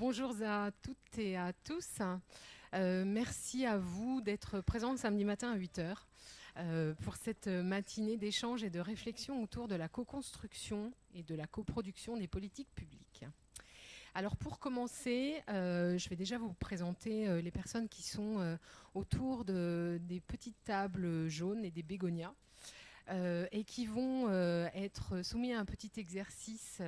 Bonjour à toutes et à tous. Merci à vous d'être présents samedi matin à 8 heures pour cette matinée d'échange et de réflexion autour de la co-construction et de la coproduction des politiques publiques. Alors pour commencer, je vais déjà vous présenter les personnes qui sont autour des petites tables jaunes et des bégonias. Et qui vont être soumis à un petit exercice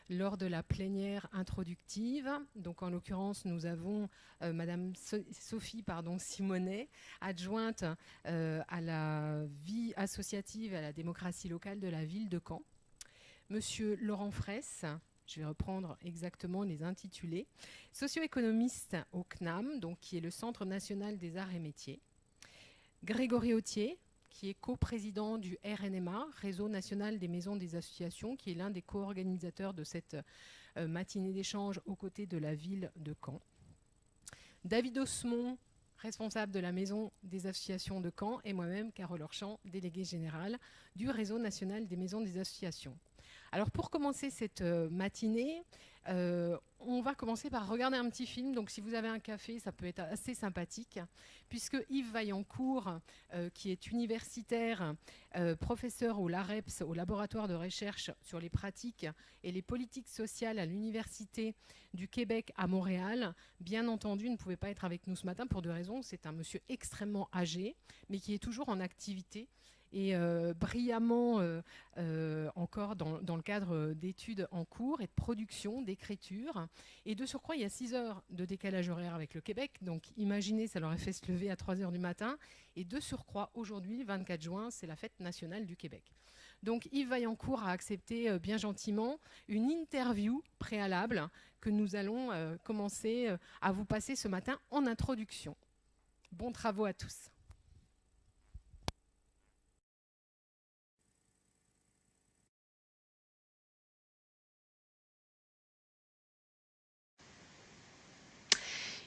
lors de la plénière introductive. Donc, en l'occurrence, nous avons Madame Sophie Simonet, adjointe à la vie associative et à la démocratie locale de la ville de Caen. Monsieur Laurent Fraisse, je vais reprendre exactement les intitulés, socio-économiste au CNAM, donc, qui est le Centre national des arts et métiers. Grégory Autier, qui est coprésident du RNMA, Réseau national des maisons des associations, qui est l'un des co-organisateurs de cette matinée d'échange aux côtés de la ville de Caen. David Osmond, responsable de la maison des associations de Caen, et moi-même, Carole Orchamp, déléguée générale du Réseau national des maisons des associations. Alors pour commencer cette matinée, on va commencer par regarder un petit film. Donc si vous avez un café, ça peut être assez sympathique, puisque Yves Vaillancourt, qui est universitaire, professeur au LAREPS, au laboratoire de recherche sur les pratiques et les politiques sociales à l'Université du Québec à Montréal, bien entendu ne pouvait pas être avec nous ce matin pour deux raisons. C'est un monsieur extrêmement âgé, mais qui est toujours en activité et brillamment encore dans le cadre d'études en cours et de production, d'écriture. Et de surcroît, il y a 6 heures de décalage horaire avec le Québec. Donc imaginez, ça leur a fait se lever à 3 heures du matin. Et de surcroît, aujourd'hui, 24 juin, c'est la fête nationale du Québec. Donc Yves Vaillancourt a accepté bien gentiment une interview préalable que nous allons commencer à vous passer ce matin en introduction. Bons travaux à tous.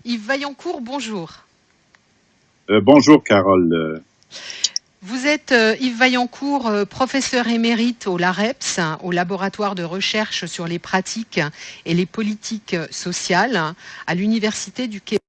Yves Vaillancourt, bonjour. Bonjour Carole. Vous êtes Yves Vaillancourt, professeur émérite au LAREPS, au laboratoire de recherche sur les pratiques et les politiques sociales à l'Université du Québec.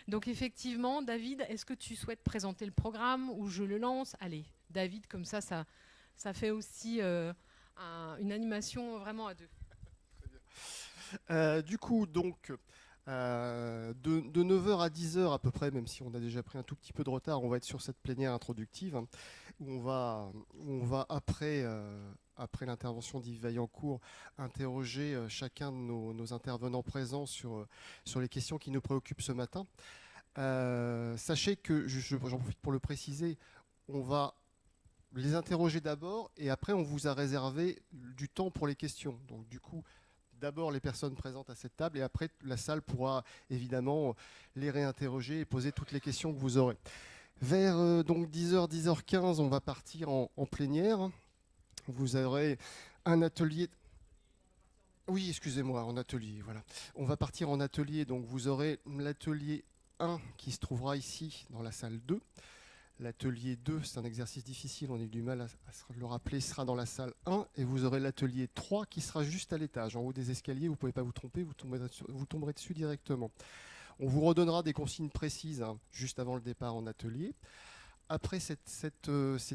Donc effectivement, David, est-ce que tu souhaites présenter le programme ou je le lance? Allez, David, comme ça fait aussi une animation vraiment à deux. Du coup, donc, de 9h à 10h à peu près, même si on a déjà pris un tout petit peu de retard, on va être sur cette plénière introductive, où on va après l'intervention d'Yves Vaillancourt, interroger chacun de nos intervenants présents sur les questions qui nous préoccupent ce matin. Sachez que, j'en profite pour le préciser, on va les interroger d'abord et après on vous a réservé du temps pour les questions. Donc du coup, d'abord les personnes présentes à cette table et après la salle pourra évidemment les réinterroger et poser toutes les questions que vous aurez. Vers donc 10h, 10h15, on va partir en plénière. Vous aurez un atelier. Oui, excusez-moi, en atelier, voilà. On va partir en atelier, donc vous aurez l'atelier 1 qui se trouvera ici dans la salle 2. L'atelier 2, c'est un exercice difficile, on a eu du mal à le rappeler, sera dans la salle 1. Et vous aurez l'atelier 3 qui sera juste à l'étage, en haut des escaliers. Vous ne pouvez pas vous tromper, vous tomberez dessus directement. On vous redonnera des consignes précises juste avant le départ en atelier. Après ces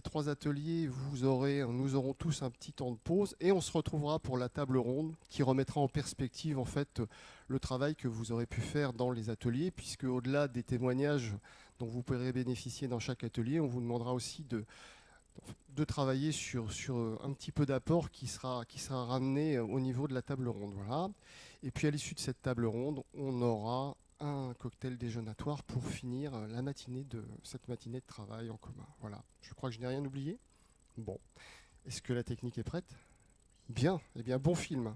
3 ateliers, nous aurons tous un petit temps de pause et on se retrouvera pour la table ronde qui remettra en perspective en fait le travail que vous aurez pu faire dans les ateliers, puisque au-delà des témoignages dont vous pourrez bénéficier dans chaque atelier, on vous demandera aussi de travailler sur un petit peu d'apport qui sera ramené au niveau de la table ronde. Voilà. Et puis à l'issue de cette table ronde, on aura un cocktail déjeunatoire pour finir cette matinée de travail en commun. Voilà. Je crois que je n'ai rien oublié. Bon. Est-ce que la technique est prête? Bien. Eh bien, bon film.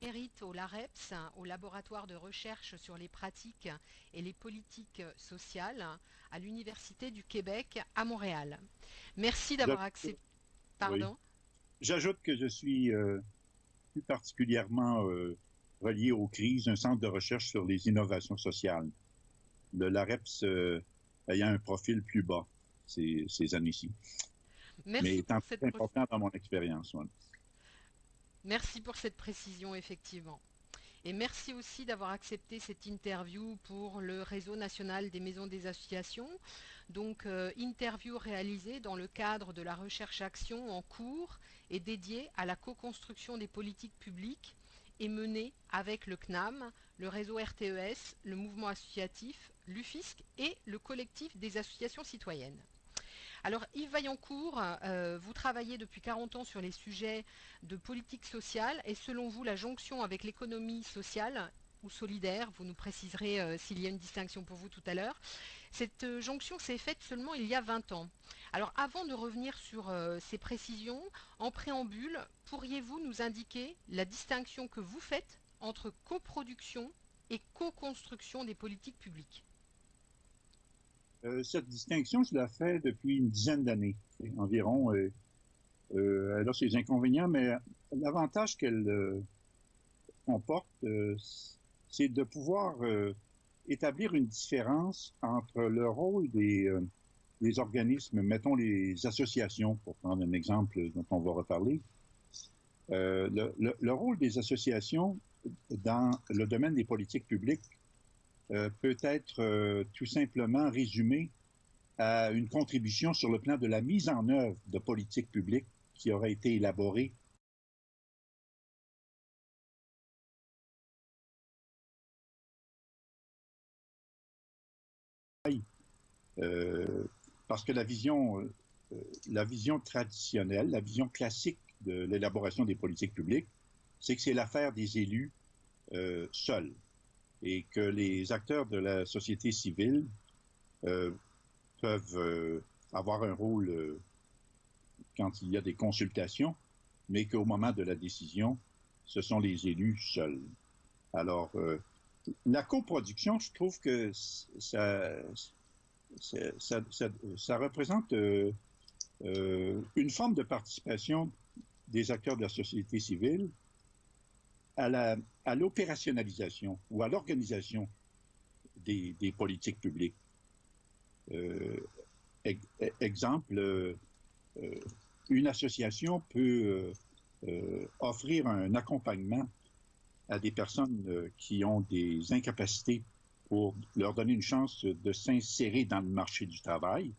Mérite au LAREPS, au laboratoire de recherche sur les pratiques et les politiques sociales à l'Université du Québec à Montréal. Merci d'avoir accepté. Oui. Pardon? J'ajoute que je suis plus particulièrement relié aux crises, un centre de recherche sur les innovations sociales. Le LAREPS ayant un profil plus bas ces années-ci, mais Merci étant pour cette, très important dans mon expérience. Ouais. merci pour cette précision, effectivement. Et merci aussi d'avoir accepté cette interview pour le réseau national des maisons des associations. Donc, interview réalisée dans le cadre de la recherche-action en cours et dédiée à la co-construction des politiques publiques et menée avec le CNAM, le réseau RTES, le mouvement associatif, l'UFISC et le collectif des associations citoyennes. Alors Yves Vaillancourt, vous travaillez depuis 40 ans sur les sujets de politique sociale et selon vous la jonction avec l'économie sociale ou solidaire, vous nous préciserez s'il y a une distinction pour vous tout à l'heure, cette jonction s'est faite seulement il y a 20 ans. Alors avant de revenir sur ces précisions, en préambule, pourriez-vous nous indiquer la distinction que vous faites entre coproduction et co-construction des politiques publiques? Cette distinction, je la fais depuis une dizaine d'années environ. Elle a ses inconvénients, mais l'avantage qu'elle comporte, c'est de pouvoir établir une différence entre le rôle des organismes, mettons les associations, pour prendre un exemple dont on va reparler. Le rôle des associations dans le domaine des politiques publiques peut être tout simplement résumé à une contribution sur le plan de la mise en œuvre de politiques publiques qui auraient été élaborées parce que la vision traditionnelle, la vision classique de l'élaboration des politiques publiques, c'est que c'est l'affaire des élus seuls et que les acteurs de la société civile peuvent avoir un rôle quand il y a des consultations, mais qu'au moment de la décision, ce sont les élus seuls. Alors, la coproduction, je trouve que ça représente une forme de participation des acteurs de la société civile à l'opérationnalisation ou à l'organisation des politiques publiques. Exemple, une association peut offrir un accompagnement à des personnes qui ont des incapacités pour leur donner une chance de s'insérer dans le marché du travail.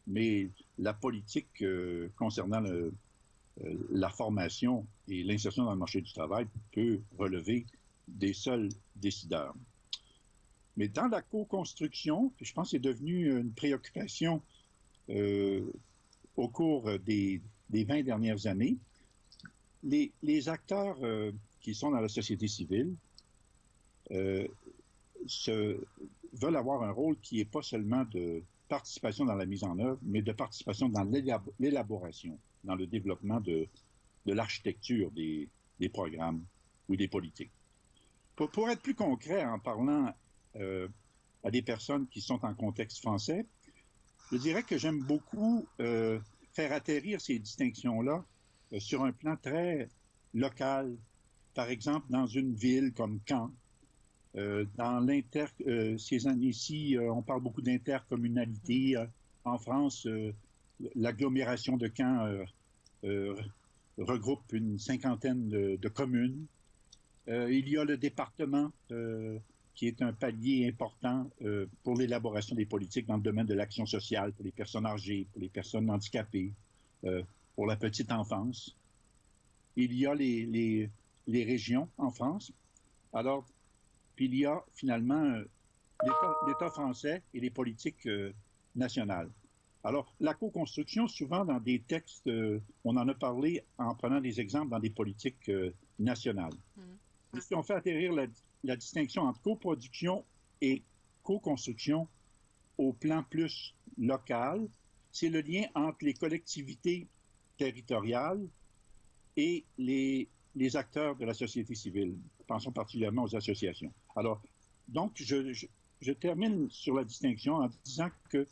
Mais la politique concernant la formation et l'insertion dans le marché du travail peut relever des seuls décideurs. Mais dans la co-construction, je pense que c'est devenu une préoccupation au cours des 20 dernières années. Les acteurs qui sont dans la société civile veulent avoir un rôle qui n'est pas seulement de participation dans la mise en œuvre, mais de participation dans l'élaboration, dans le développement de l'architecture des programmes ou des politiques. Pour être plus concret, en parlant à des personnes qui sont en contexte français, je dirais que j'aime beaucoup faire atterrir ces distinctions-là sur un plan très local. Par exemple, dans une ville comme Caen, dans ces années-ci, on parle beaucoup d'intercommunalité. En France, l'agglomération de Caen regroupe une cinquantaine de communes. Il y a le département qui est un palier important pour l'élaboration des politiques dans le domaine de l'action sociale, pour les personnes âgées, pour les personnes handicapées, pour la petite enfance. Il y a les régions en France. Alors, puis il y a finalement l'État français et les politiques nationales. Alors, la co-construction, souvent dans des textes, on en a parlé en prenant des exemples dans des politiques nationales. Et si on fait atterrir la distinction entre coproduction et co-construction au plan plus local, c'est le lien entre les collectivités territoriales et les acteurs de la société civile. Pensons particulièrement aux associations. Alors, donc, je termine sur la distinction en disant que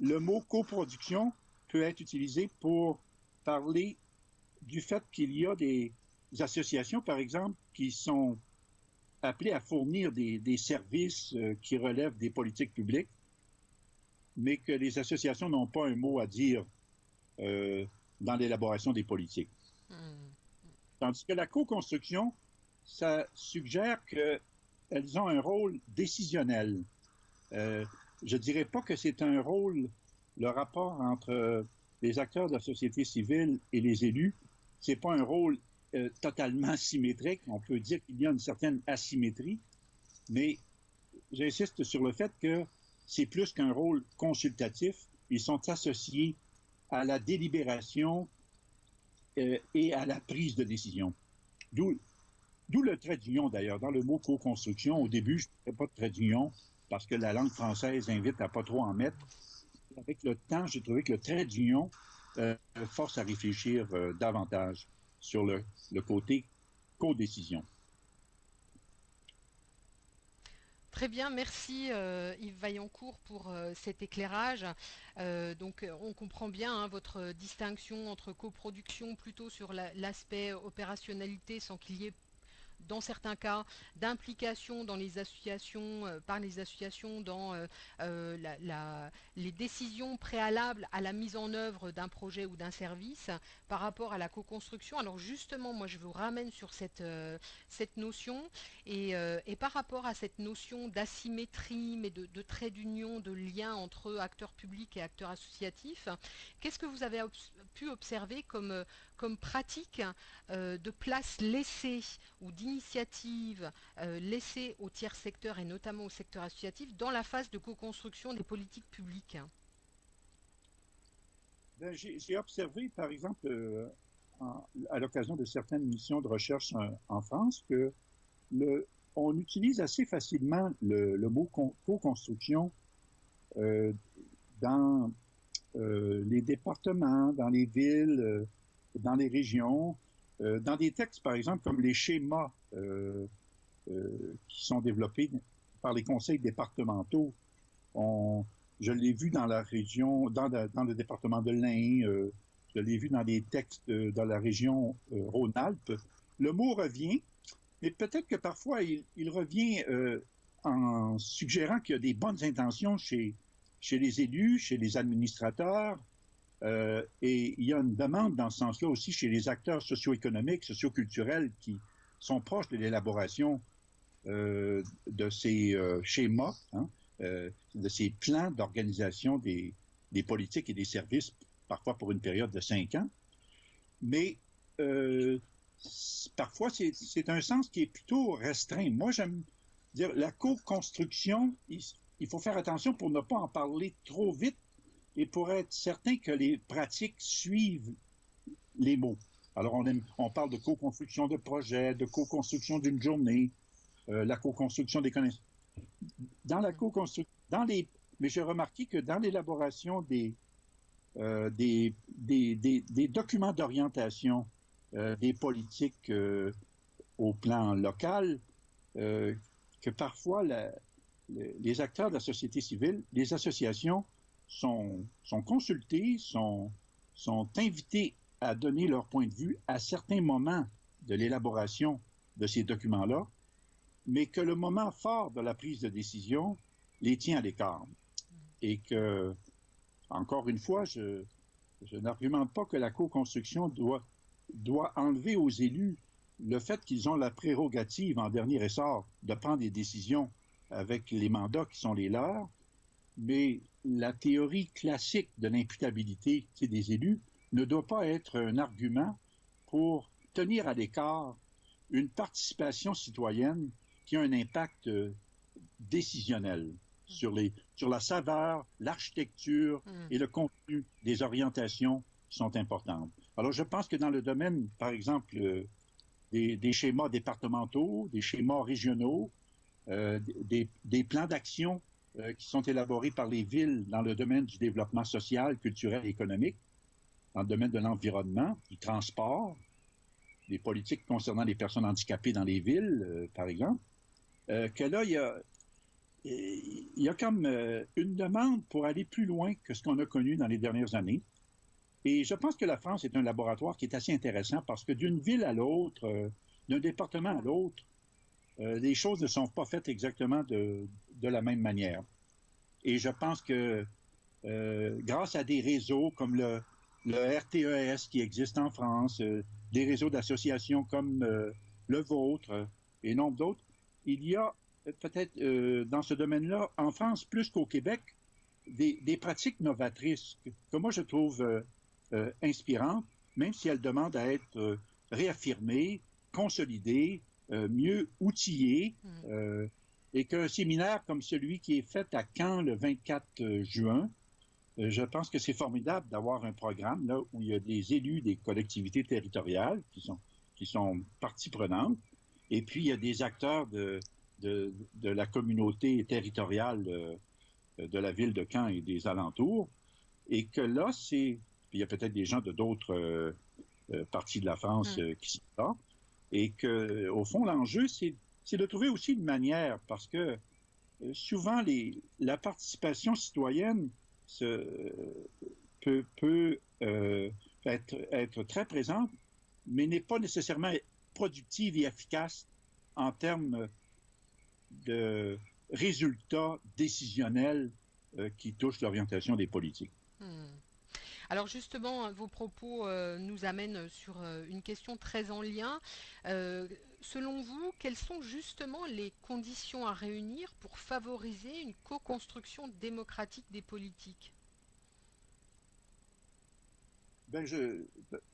le mot coproduction peut être utilisé pour parler du fait qu'il y a des associations, par exemple, qui sont appelées à fournir des services qui relèvent des politiques publiques, mais que les associations n'ont pas un mot à dire dans l'élaboration des politiques. Tandis que la co-construction, ça suggère qu'elles ont un rôle décisionnel. Je ne dirais pas que c'est un rôle, le rapport entre les acteurs de la société civile et les élus, c'est pas un rôle totalement symétrique. On peut dire qu'il y a une certaine asymétrie, mais j'insiste sur le fait que c'est plus qu'un rôle consultatif. Ils sont associés à la délibération et à la prise de décision. D'où le trait d'union, d'ailleurs. Dans le mot co-construction, au début, je ne mettais pas de trait d'union parce que la langue française invite à pas trop en mettre. Avec le temps, j'ai trouvé que le trait d'union force à réfléchir davantage sur le côté co-décision. Très bien, merci Yves Vaillancourt pour cet éclairage. Donc on comprend bien votre distinction entre coproduction plutôt sur l'aspect opérationnalité sans qu'il y ait dans certains cas d'implication dans les associations, par les associations dans les décisions préalables à la mise en œuvre d'un projet ou d'un service par rapport à la co-construction. Alors justement, moi je vous ramène sur cette notion et par rapport à cette notion d'asymétrie, mais de trait d'union, de lien entre acteurs publics et acteurs associatifs, qu'est-ce que vous avez pu observer comme pratique de place laissée ou d'initiative laissée au tiers secteur et notamment au secteur associatif dans la phase de co-construction des politiques publiques? J'ai observé, par exemple, à l'occasion de certaines missions de recherche en France, que on utilise assez facilement le mot co-construction dans les départements, dans les villes, dans les régions, dans des textes, par exemple, comme les schémas qui sont développés par les conseils départementaux. Je l'ai vu dans la région, dans le département de l'Ain, je l'ai vu dans des textes dans la région Rhône-Alpes. Le mot revient, mais peut-être que parfois il revient en suggérant qu'il y a des bonnes intentions chez les élus, chez les administrateurs, et il y a une demande dans ce sens-là aussi chez les acteurs socio-économiques, socio-culturels qui sont proches de l'élaboration de ces schémas, de ces plans d'organisation des politiques et des services, parfois pour une période de 5 ans. Mais parfois, c'est un sens qui est plutôt restreint. Moi, j'aime dire la co-construction, il faut faire attention pour ne pas en parler trop vite et pour être certain que les pratiques suivent les mots. Alors, on parle de co-construction de projets, de co-construction d'une journée, la co-construction des connaissances. Dans la co-construction, mais j'ai remarqué que dans l'élaboration des documents d'orientation des politiques au plan local, que parfois les acteurs de la société civile, les associations sont consultés, sont invités à donner leur point de vue à certains moments de l'élaboration de ces documents-là, mais que le moment fort de la prise de décision les tient à l'écart. Et que, encore une fois, je n'argumente pas que la co-construction doit enlever aux élus le fait qu'ils ont la prérogative, en dernier ressort, de prendre des décisions avec les mandats qui sont les leurs, mais la théorie classique de l'imputabilité des élus ne doit pas être un argument pour tenir à l'écart une participation citoyenne qui a un impact décisionnel sur la saveur, l'architecture et le contenu des orientations qui sont importantes. Alors, je pense que dans le domaine, par exemple, des schémas départementaux, des schémas régionaux, des plans d'action qui sont élaborés par les villes dans le domaine du développement social, culturel et économique, dans le domaine de l'environnement, du transport, des politiques concernant les personnes handicapées dans les villes, par exemple, que là, il y a comme une demande pour aller plus loin que ce qu'on a connu dans les dernières années. Et je pense que la France est un laboratoire qui est assez intéressant parce que d'une ville à l'autre, d'un département à l'autre, les choses ne sont pas faites exactement de la même manière. Et je pense que grâce à des réseaux comme le RTES qui existe en France, des réseaux d'associations comme le vôtre et nombre d'autres, il y a peut-être dans ce domaine-là, en France plus qu'au Québec, des pratiques novatrices que moi je trouve inspirantes, même si elles demandent à être réaffirmées, consolidées, mieux outillées, et qu'un séminaire comme celui qui est fait à Caen le 24 juin, je pense que c'est formidable d'avoir un programme là où il y a des élus des collectivités territoriales qui sont partie prenante, et puis il y a des acteurs de la communauté territoriale de la ville de Caen et des alentours, et que là, il y a peut-être des gens de d'autres parties de la France qui sont là, et que au fond, l'enjeu, c'est de trouver aussi une manière, parce que souvent, la participation citoyenne peut être très présente, mais n'est pas nécessairement productive et efficace en termes de résultats décisionnels qui touchent l'orientation des politiques. Alors justement, vos propos nous amènent sur une question très en lien. Selon vous, quelles sont justement les conditions à réunir pour favoriser une co-construction démocratique des politiques?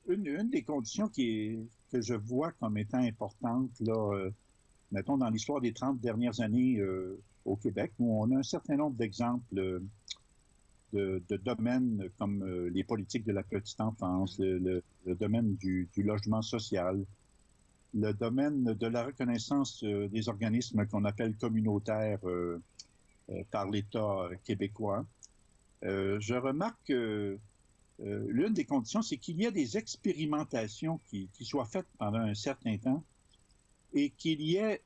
Une des conditions que je vois comme étant importante, là, mettons, dans l'histoire des 30 dernières années au Québec, où on a un certain nombre d'exemples de domaines comme les politiques de la petite enfance, le domaine du logement social, le domaine de la reconnaissance des organismes qu'on appelle communautaires par l'État québécois. Je remarque que l'une des conditions, c'est qu'il y a des expérimentations qui soient faites pendant un certain temps et qu'il y ait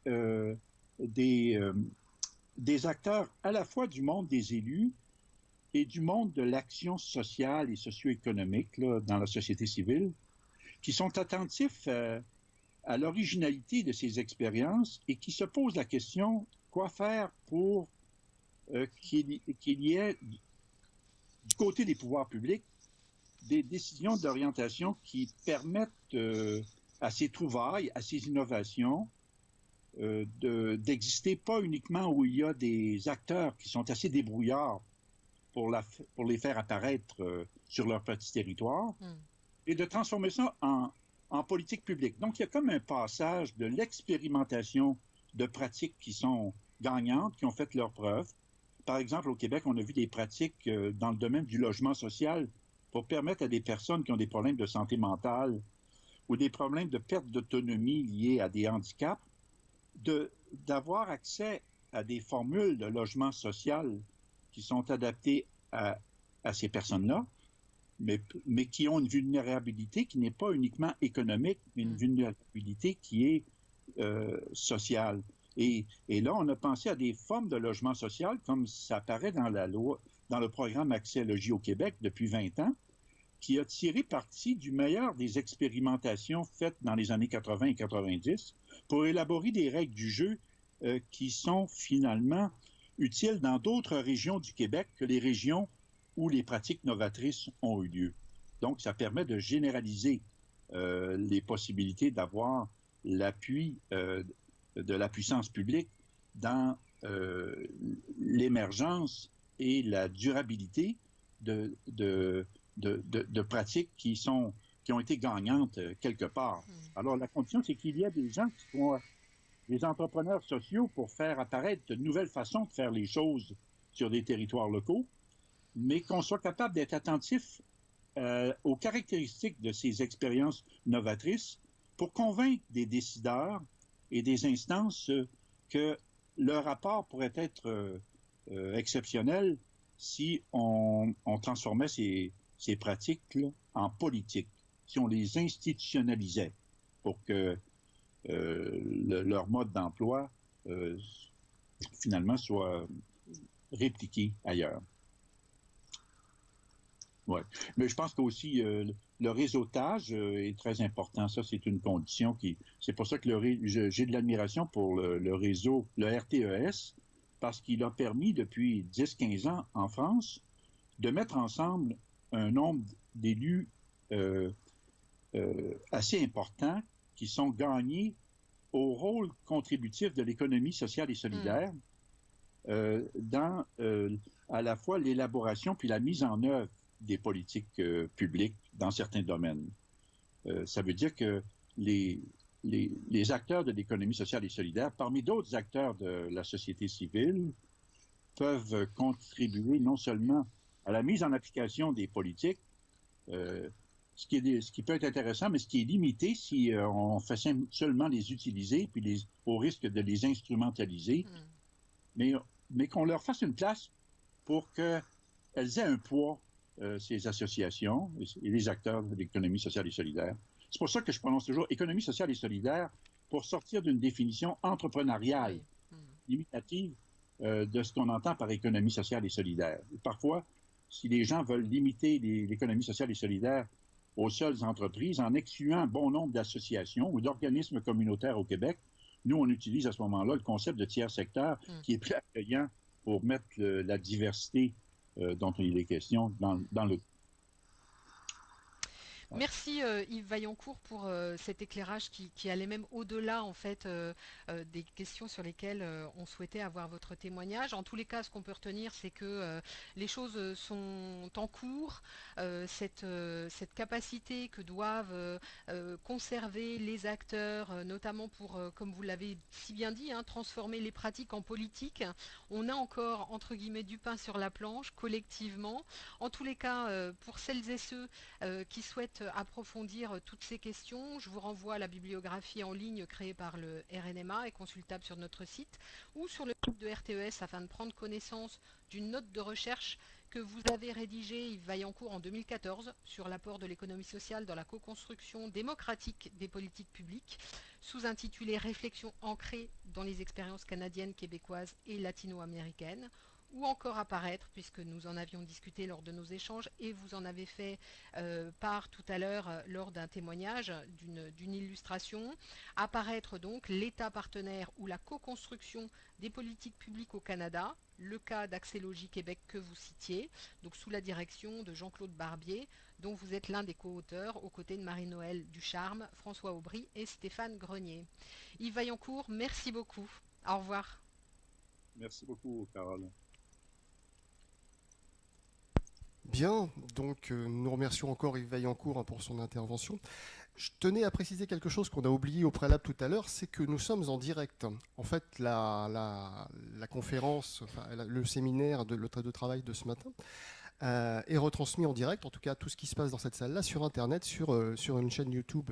des acteurs à la fois du monde des élus et du monde de l'action sociale et socio-économique là, dans la société civile, qui sont attentifs à l'originalité de ces expériences et qui se posent la question, quoi faire pour qu'il y ait, du côté des pouvoirs publics, des décisions d'orientation qui permettent à ces trouvailles, à ces innovations, d'exister pas uniquement où il y a des acteurs qui sont assez débrouillards pour les faire apparaître sur leur petit territoire, et de transformer ça en politique publique. Donc, il y a comme un passage de l'expérimentation de pratiques qui sont gagnantes, qui ont fait leurs preuves. Par exemple, au Québec, on a vu des pratiques dans le domaine du logement social pour permettre à des personnes qui ont des problèmes de santé mentale ou des problèmes de perte d'autonomie liés à des handicaps, d'avoir accès à des formules de logement social qui sont adaptées à ces personnes-là, mais qui ont une vulnérabilité qui n'est pas uniquement économique, mais une vulnérabilité qui est sociale. Et là, on a pensé à des formes de logement social, comme ça apparaît dans la loi, dans le programme Accès Logis au Québec depuis 20 ans, qui a tiré parti du meilleur des expérimentations faites dans les années 80 et 90 pour élaborer des règles du jeu qui sont finalement utiles dans d'autres régions du Québec que les régions où les pratiques novatrices ont eu lieu. Donc, ça permet de généraliser les possibilités d'avoir l'appui de la puissance publique dans l'émergence et la durabilité de pratiques qui ont été gagnantes quelque part. Alors, la condition, c'est qu'il y a des gens qui sont des entrepreneurs sociaux pour faire apparaître de nouvelles façons de faire les choses sur des territoires locaux, mais qu'on soit capable d'être attentif aux caractéristiques de ces expériences novatrices pour convaincre des décideurs et des instances que leur rapport pourrait être exceptionnel si on transformait ces pratiques-là en politique, si on les institutionnalisait pour que leur mode d'emploi finalement soit répliqué ailleurs. Ouais. Mais je pense qu'aussi le réseautage est très important. Ça, c'est une condition c'est pour ça que j'ai de l'admiration pour le réseau, le RTES, parce qu'il a permis depuis 10-15 ans en France de mettre ensemble un nombre d'élus assez important qui sont gagnés au rôle contributif de l'économie sociale et solidaire dans à la fois l'élaboration puis la mise en œuvre des politiques publiques dans certains domaines. Ça veut dire que les acteurs de l'économie sociale et solidaire, parmi d'autres acteurs de la société civile, peuvent contribuer non seulement à la mise en application des politiques, ce qui peut être intéressant, mais ce qui est limité si on fait seulement les utiliser, puis au risque de les instrumentaliser, mais qu'on leur fasse une place pour qu'elles aient un poids, ces associations et les acteurs de l'économie sociale et solidaire. C'est pour ça que je prononce toujours économie sociale et solidaire pour sortir d'une définition entrepreneuriale limitative de ce qu'on entend par économie sociale et solidaire. Et parfois, si les gens veulent limiter l'économie sociale et solidaire aux seules entreprises, en excluant un bon nombre d'associations ou d'organismes communautaires au Québec, nous, on utilise à ce moment-là le concept de tiers secteur qui est plus accueillant pour mettre la diversité dont il est question dans le... Merci Yves Vaillancourt pour cet éclairage qui allait même au-delà en fait des questions sur lesquelles on souhaitait avoir votre témoignage. En tous les cas, ce qu'on peut retenir, c'est que les choses sont en cours. Cette capacité que doivent conserver les acteurs, notamment pour, comme vous l'avez si bien dit, transformer les pratiques en politique. On a encore, entre guillemets, du pain sur la planche, collectivement. En tous les cas, pour celles et ceux qui souhaitent approfondir toutes ces questions, je vous renvoie à la bibliographie en ligne créée par le RNMA et consultable sur notre site ou sur le site de RTES afin de prendre connaissance d'une note de recherche que vous avez rédigée, Yves Vaillancourt, en 2014 sur l'apport de l'économie sociale dans la co-construction démocratique des politiques publiques, sous-intitulée Réflexion ancrée dans les expériences canadiennes, québécoises et latino-américaines, ou encore apparaître, puisque nous en avions discuté lors de nos échanges et vous en avez fait part tout à l'heure lors d'un témoignage d'une illustration, apparaître donc l'État partenaire ou la co-construction des politiques publiques au Canada, le cas d'Axélogie Québec que vous citiez, donc sous la direction de Jean-Claude Barbier, dont vous êtes l'un des co-auteurs aux côtés de Marie-Noëlle Ducharme, François Aubry et Stéphane Grenier. Yves Vaillancourt, merci beaucoup. Au revoir. Merci beaucoup, Carole. Bien, donc nous remercions encore Yves Vaillancourt pour son intervention. Je tenais à préciser quelque chose qu'on a oublié au préalable tout à l'heure, c'est que nous sommes en direct. En fait, la conférence, le séminaire, le de travail de ce matin est retransmis en direct, en tout cas tout ce qui se passe dans cette salle-là, sur Internet, sur une chaîne YouTube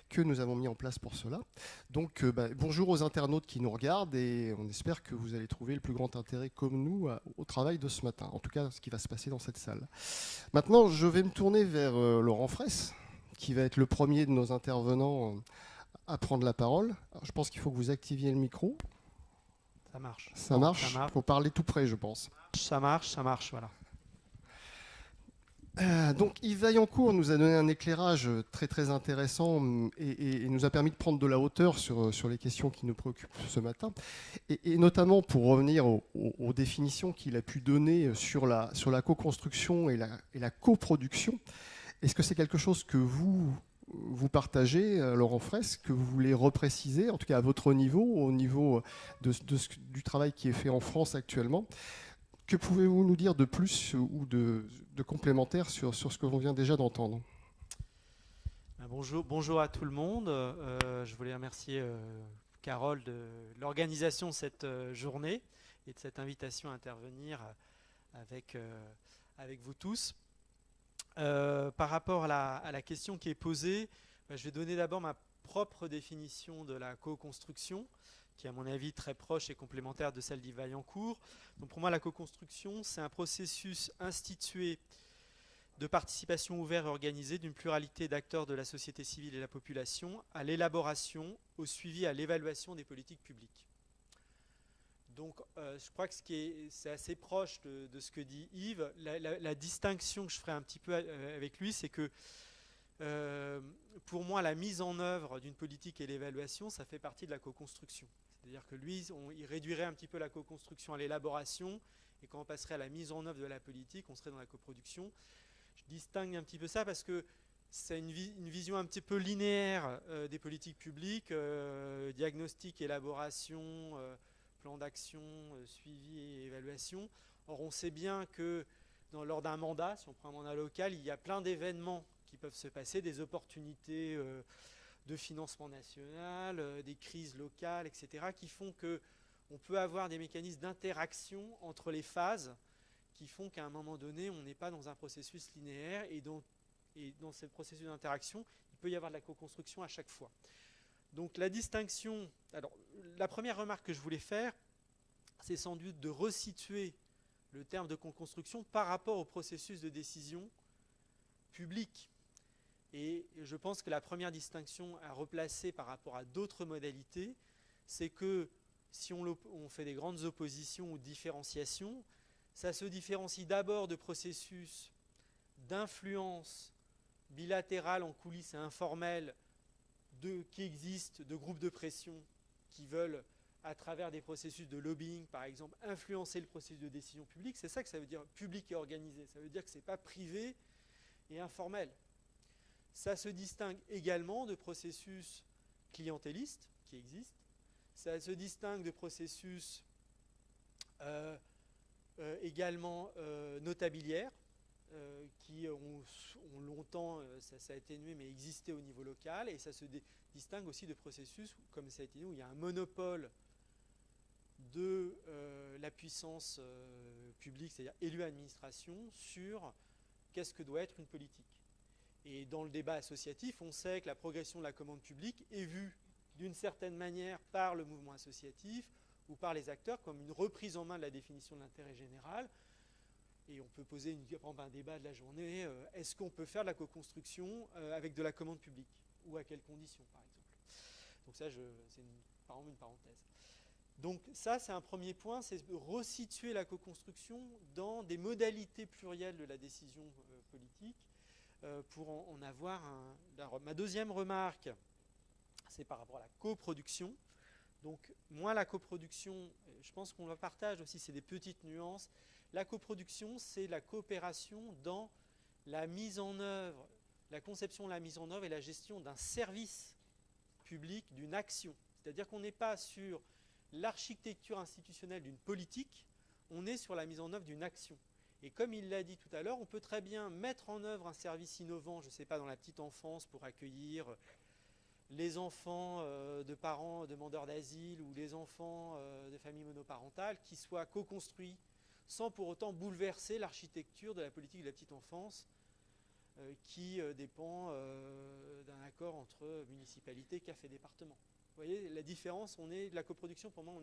que nous avons mis en place pour cela. Donc bonjour aux internautes qui nous regardent et on espère que vous allez trouver le plus grand intérêt comme nous au travail de ce matin, en tout cas ce qui va se passer dans cette salle. Maintenant, je vais me tourner vers Laurent Fraisse, qui va être le premier de nos intervenants à prendre la parole. Alors, je pense qu'il faut que vous activiez le micro. Ça marche. Ça marche. Il faut parler tout près, je pense. Ça marche, voilà. Donc Yves Vaillancourt nous a donné un éclairage très très intéressant et nous a permis de prendre de la hauteur sur les questions qui nous préoccupent ce matin et notamment pour revenir aux définitions qu'il a pu donner sur la co-construction et la coproduction. Est-ce que c'est quelque chose que vous vous partagez, Laurent Fraisse, que vous voulez repréciser, en tout cas à votre niveau, au niveau du travail qui est fait en France actuellement. Que pouvez-vous nous dire de plus ou de complémentaire sur ce que l'on vient déjà d'entendre ? Bonjour à tout le monde. Je voulais remercier Carole de l'organisation de cette journée et de cette invitation à intervenir avec vous tous. Par rapport à la question qui est posée, je vais donner d'abord ma propre définition de la co-construction, qui est à mon avis très proche et complémentaire de celle d'Yves Vaillancourt. Donc pour moi, la co-construction, c'est un processus institué de participation ouverte et organisée d'une pluralité d'acteurs de la société civile et de la population à l'élaboration, au suivi, à l'évaluation des politiques publiques. Donc je crois que c'est assez proche de ce que dit Yves. La distinction que je ferai un petit peu avec lui, c'est que pour moi, la mise en œuvre d'une politique et l'évaluation, ça fait partie de la co-construction. C'est-à-dire que lui, il réduirait un petit peu la co-construction à l'élaboration, et quand on passerait à la mise en œuvre de la politique, on serait dans la coproduction. Je distingue un petit peu ça parce que c'est une vision un petit peu linéaire des politiques publiques, diagnostic, élaboration, plan d'action, suivi et évaluation. Or, on sait bien que lors d'un mandat, si on prend un mandat local, il y a plein d'événements qui peuvent se passer, des opportunités de financement national, des crises locales, etc., qui font qu'on peut avoir des mécanismes d'interaction entre les phases qui font qu'à un moment donné, on n'est pas dans un processus linéaire et dans ce processus d'interaction, il peut y avoir de la co-construction à chaque fois. Donc la distinction, alors la première remarque que je voulais faire, c'est sans doute de resituer le terme de co-construction par rapport au processus de décision publique. Et je pense que la première distinction à replacer par rapport à d'autres modalités, c'est que si on fait des grandes oppositions ou différenciations, ça se différencie d'abord de processus d'influence bilatérale en coulisses et informelle qui existent, de groupes de pression qui veulent, à travers des processus de lobbying, par exemple, influencer le processus de décision publique. C'est ça que ça veut dire public et organisé. Ça veut dire que ce n'est pas privé et informel. Ça se distingue également de processus clientélistes qui existent. Ça se distingue de processus également notabilières qui ont longtemps, ça a été nué, mais existé au niveau local. Et ça se distingue aussi de processus, comme ça a été dit, où il y a un monopole de la puissance publique, c'est-à-dire élue administration, sur qu'est-ce que doit être une politique. Et dans le débat associatif, on sait que la progression de la commande publique est vue d'une certaine manière par le mouvement associatif ou par les acteurs comme une reprise en main de la définition de l'intérêt général. Et on peut poser un débat de la journée, est-ce qu'on peut faire de la co-construction avec de la commande publique? Ou à quelles conditions, par exemple? Donc ça, c'est une parenthèse. Donc ça, c'est un premier point, c'est resituer la co-construction dans des modalités plurielles de la décision politique pour en avoir ma deuxième remarque, c'est par rapport à la coproduction. Donc moi, la coproduction, je pense qu'on la partage aussi, c'est des petites nuances. La coproduction, c'est la coopération dans la mise en œuvre, la conception, la mise en œuvre et la gestion d'un service public, d'une action. C'est-à-dire qu'on n'est pas sur l'architecture institutionnelle d'une politique, on est sur la mise en œuvre d'une action. Et comme il l'a dit tout à l'heure, on peut très bien mettre en œuvre un service innovant, je ne sais pas, dans la petite enfance pour accueillir les enfants de parents demandeurs d'asile ou les enfants de familles monoparentales qui soient co-construits sans pour autant bouleverser l'architecture de la politique de la petite enfance qui dépend d'un accord entre municipalité, CAF et département. Vous voyez la différence, la coproduction, pour moi, on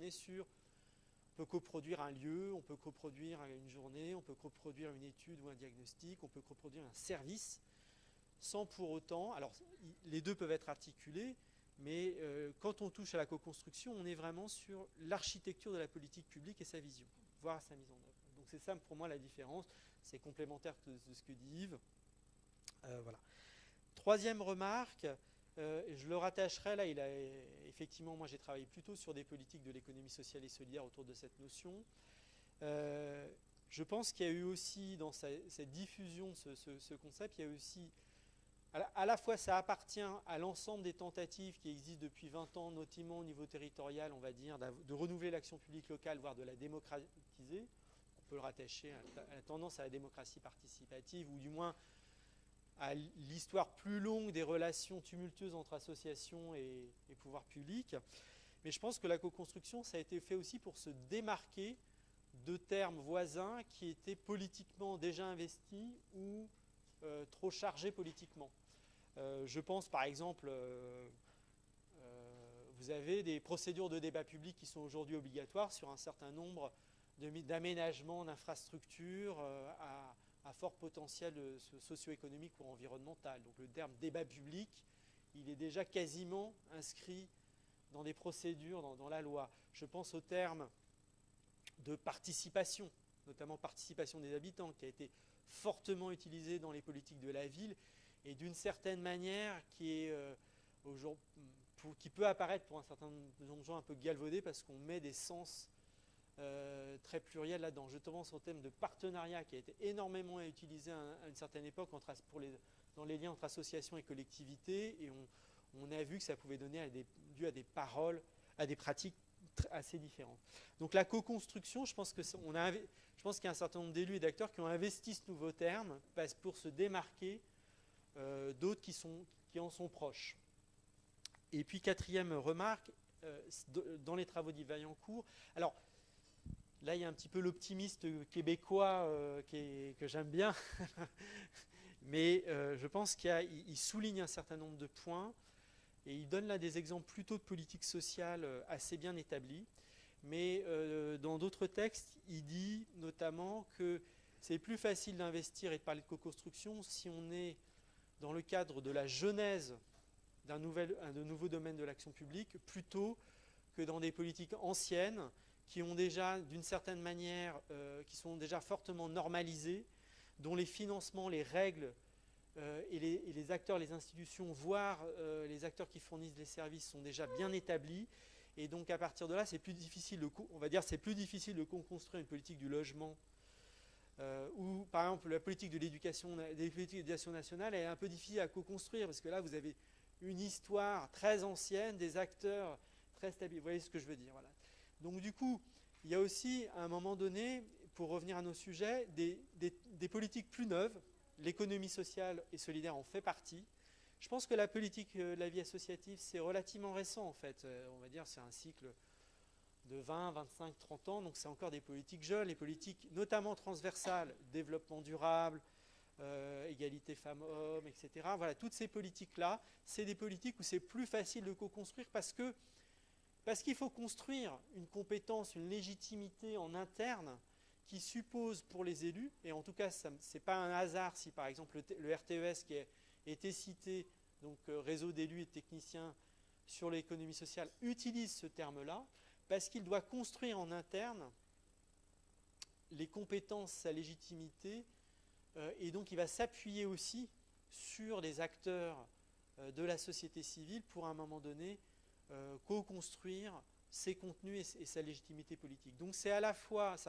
peut coproduire un lieu, on peut coproduire une journée, on peut coproduire une étude ou un diagnostic, on peut coproduire un service, sans pour autant, alors les deux peuvent être articulés, mais quand on touche à la co-construction, on est vraiment sur l'architecture de la politique publique et sa vision, voire sa mise en œuvre. Donc c'est ça pour moi la différence, c'est complémentaire de ce que dit Yves. Voilà. Troisième remarque, je le rattacherai là, effectivement, moi j'ai travaillé plutôt sur des politiques de l'économie sociale et solidaire autour de cette notion. Je pense qu'il y a eu aussi, dans cette diffusion de ce concept, il y a eu aussi à la fois ça appartient à l'ensemble des tentatives qui existent depuis 20 ans, notamment au niveau territorial, on va dire, de renouveler l'action publique locale, voire de la démocratiser. On peut le rattacher à la tendance à la démocratie participative, ou du moins à l'histoire plus longue des relations tumultueuses entre associations et pouvoirs publics. Mais je pense que la co-construction, ça a été fait aussi pour se démarquer de termes voisins qui étaient politiquement déjà investis ou trop chargés politiquement. Je pense par exemple, vous avez des procédures de débat public qui sont aujourd'hui obligatoires sur un certain nombre d'aménagements d'infrastructures à fort potentiel socio-économique ou environnemental. Donc le terme débat public, il est déjà quasiment inscrit dans des procédures, dans la loi. Je pense au terme de participation, notamment participation des habitants, qui a été fortement utilisé dans les politiques de la ville, et d'une certaine manière qui peut apparaître pour un certain nombre de gens un peu galvaudé, parce qu'on met des sens très pluriels là-dedans. Je pense au thème de partenariat qui a été énormément utilisé à une certaine époque dans les liens entre associations et collectivités, et on a vu que ça pouvait donner lieu à des paroles, à des pratiques assez différentes. Donc la co-construction, je pense qu'il y a un certain nombre d'élus et d'acteurs qui ont investi ce nouveau terme pour se démarquer d'autres qui en sont proches. Et puis quatrième remarque, dans les travaux d'Yves Vaillancourt, alors là il y a un petit peu l'optimiste québécois que j'aime bien, mais je pense qu'il souligne un certain nombre de points, et il donne là des exemples plutôt de politique sociale assez bien établis. Mais dans d'autres textes, il dit notamment que c'est plus facile d'investir et de parler de co-construction si on est dans le cadre de la genèse d'un nouveau domaine de l'action publique, plutôt que dans des politiques anciennes qui ont déjà, d'une certaine manière, qui sont déjà fortement normalisées, dont les financements, les règles et les acteurs, les institutions, voire les acteurs qui fournissent les services sont déjà bien établis. Et donc à partir de là, c'est plus difficile de construire une politique du logement, ou par exemple la politique de l'éducation nationale est un peu difficile à co-construire, parce que là vous avez une histoire très ancienne, des acteurs très stables. Vous voyez ce que je veux dire, voilà. Donc du coup, il y a aussi à un moment donné, pour revenir à nos sujets, des politiques plus neuves. L'économie sociale et solidaire en fait partie. Je pense que la politique de la vie associative, c'est relativement récent en fait. On va dire c'est un cycle de 20, 25, 30 ans, donc c'est encore des politiques jeunes, les politiques notamment transversales, développement durable, égalité femmes-hommes, etc. Voilà, toutes ces politiques-là, c'est des politiques où c'est plus facile de co-construire parce qu'il faut construire une compétence, une légitimité en interne qui suppose pour les élus, et en tout cas ce n'est pas un hasard si par exemple le RTES qui a été cité, donc réseau d'élus et de techniciens sur l'économie sociale, utilise ce terme-là, parce qu'il doit construire en interne les compétences, sa légitimité, et donc il va s'appuyer aussi sur les acteurs de la société civile pour à un moment donné co-construire ses contenus et sa légitimité politique. Donc ça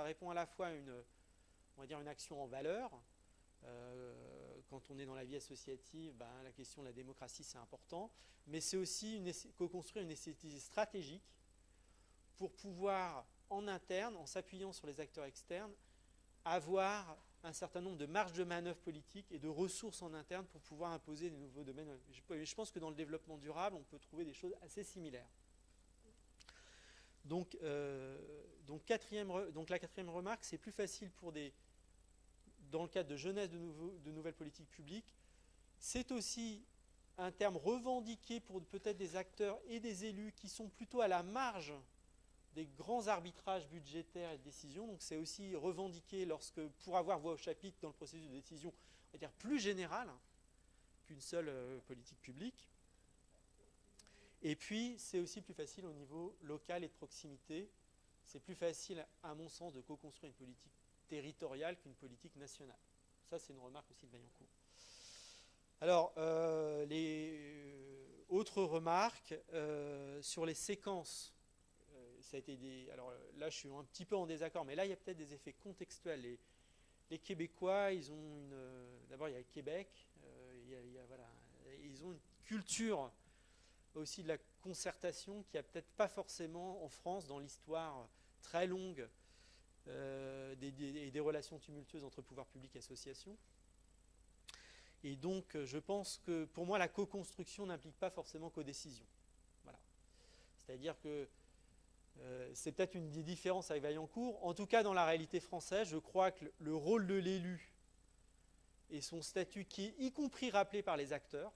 répond à la fois à une action en valeur. Quand on est dans la vie associative, la question de la démocratie c'est important, mais c'est aussi co-construire une nécessité stratégique pour pouvoir en interne, en s'appuyant sur les acteurs externes, avoir un certain nombre de marges de manœuvre politiques et de ressources en interne pour pouvoir imposer des nouveaux domaines. Je pense que dans le développement durable, on peut trouver des choses assez similaires. Donc la quatrième remarque, c'est plus facile dans le cadre de jeunesse de nouvelles politiques publiques. C'est aussi un terme revendiqué pour peut-être des acteurs et des élus qui sont plutôt à la marge des grands arbitrages budgétaires et de décision. Donc c'est aussi revendiqué pour avoir voix au chapitre dans le processus de décision, on va dire plus général qu'une seule politique publique. Et puis, c'est aussi plus facile au niveau local et de proximité. C'est plus facile, à mon sens, de co-construire une politique territoriale qu'une politique nationale. Ça, c'est une remarque aussi de Vaillancourt. Alors, les autres remarques sur les séquences. Ça a été alors là, je suis un petit peu en désaccord, mais là, il y a peut-être des effets contextuels. Les Québécois, ils ont d'abord, il y a le Québec, il y a ils ont une culture aussi de la concertation qui a peut-être pas forcément en France dans l'histoire très longue des relations tumultueuses entre pouvoir public et associations. Et donc, je pense que pour moi, la co-construction n'implique pas forcément co-décision. Voilà. C'est-à-dire que c'est peut-être une des différences avec Vaillancourt. En tout cas, dans la réalité française, je crois que le rôle de l'élu et son statut, qui est y compris rappelé par les acteurs,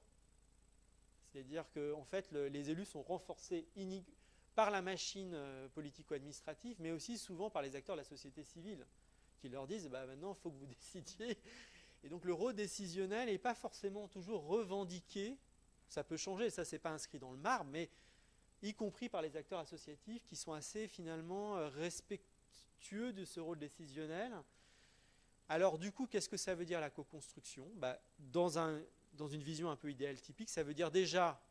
c'est-à-dire que en fait, les élus sont renforcés par la machine politico-administrative, mais aussi souvent par les acteurs de la société civile, qui leur disent maintenant, il faut que vous décidiez. Et donc le rôle décisionnel n'est pas forcément toujours revendiqué. Ça peut changer, ça c'est pas inscrit dans le marbre, mais y compris par les acteurs associatifs qui sont assez finalement respectueux de ce rôle décisionnel. Alors du coup, qu'est-ce que ça veut dire la co-construction ? Dans une vision un peu idéale typique, ça veut dire déjà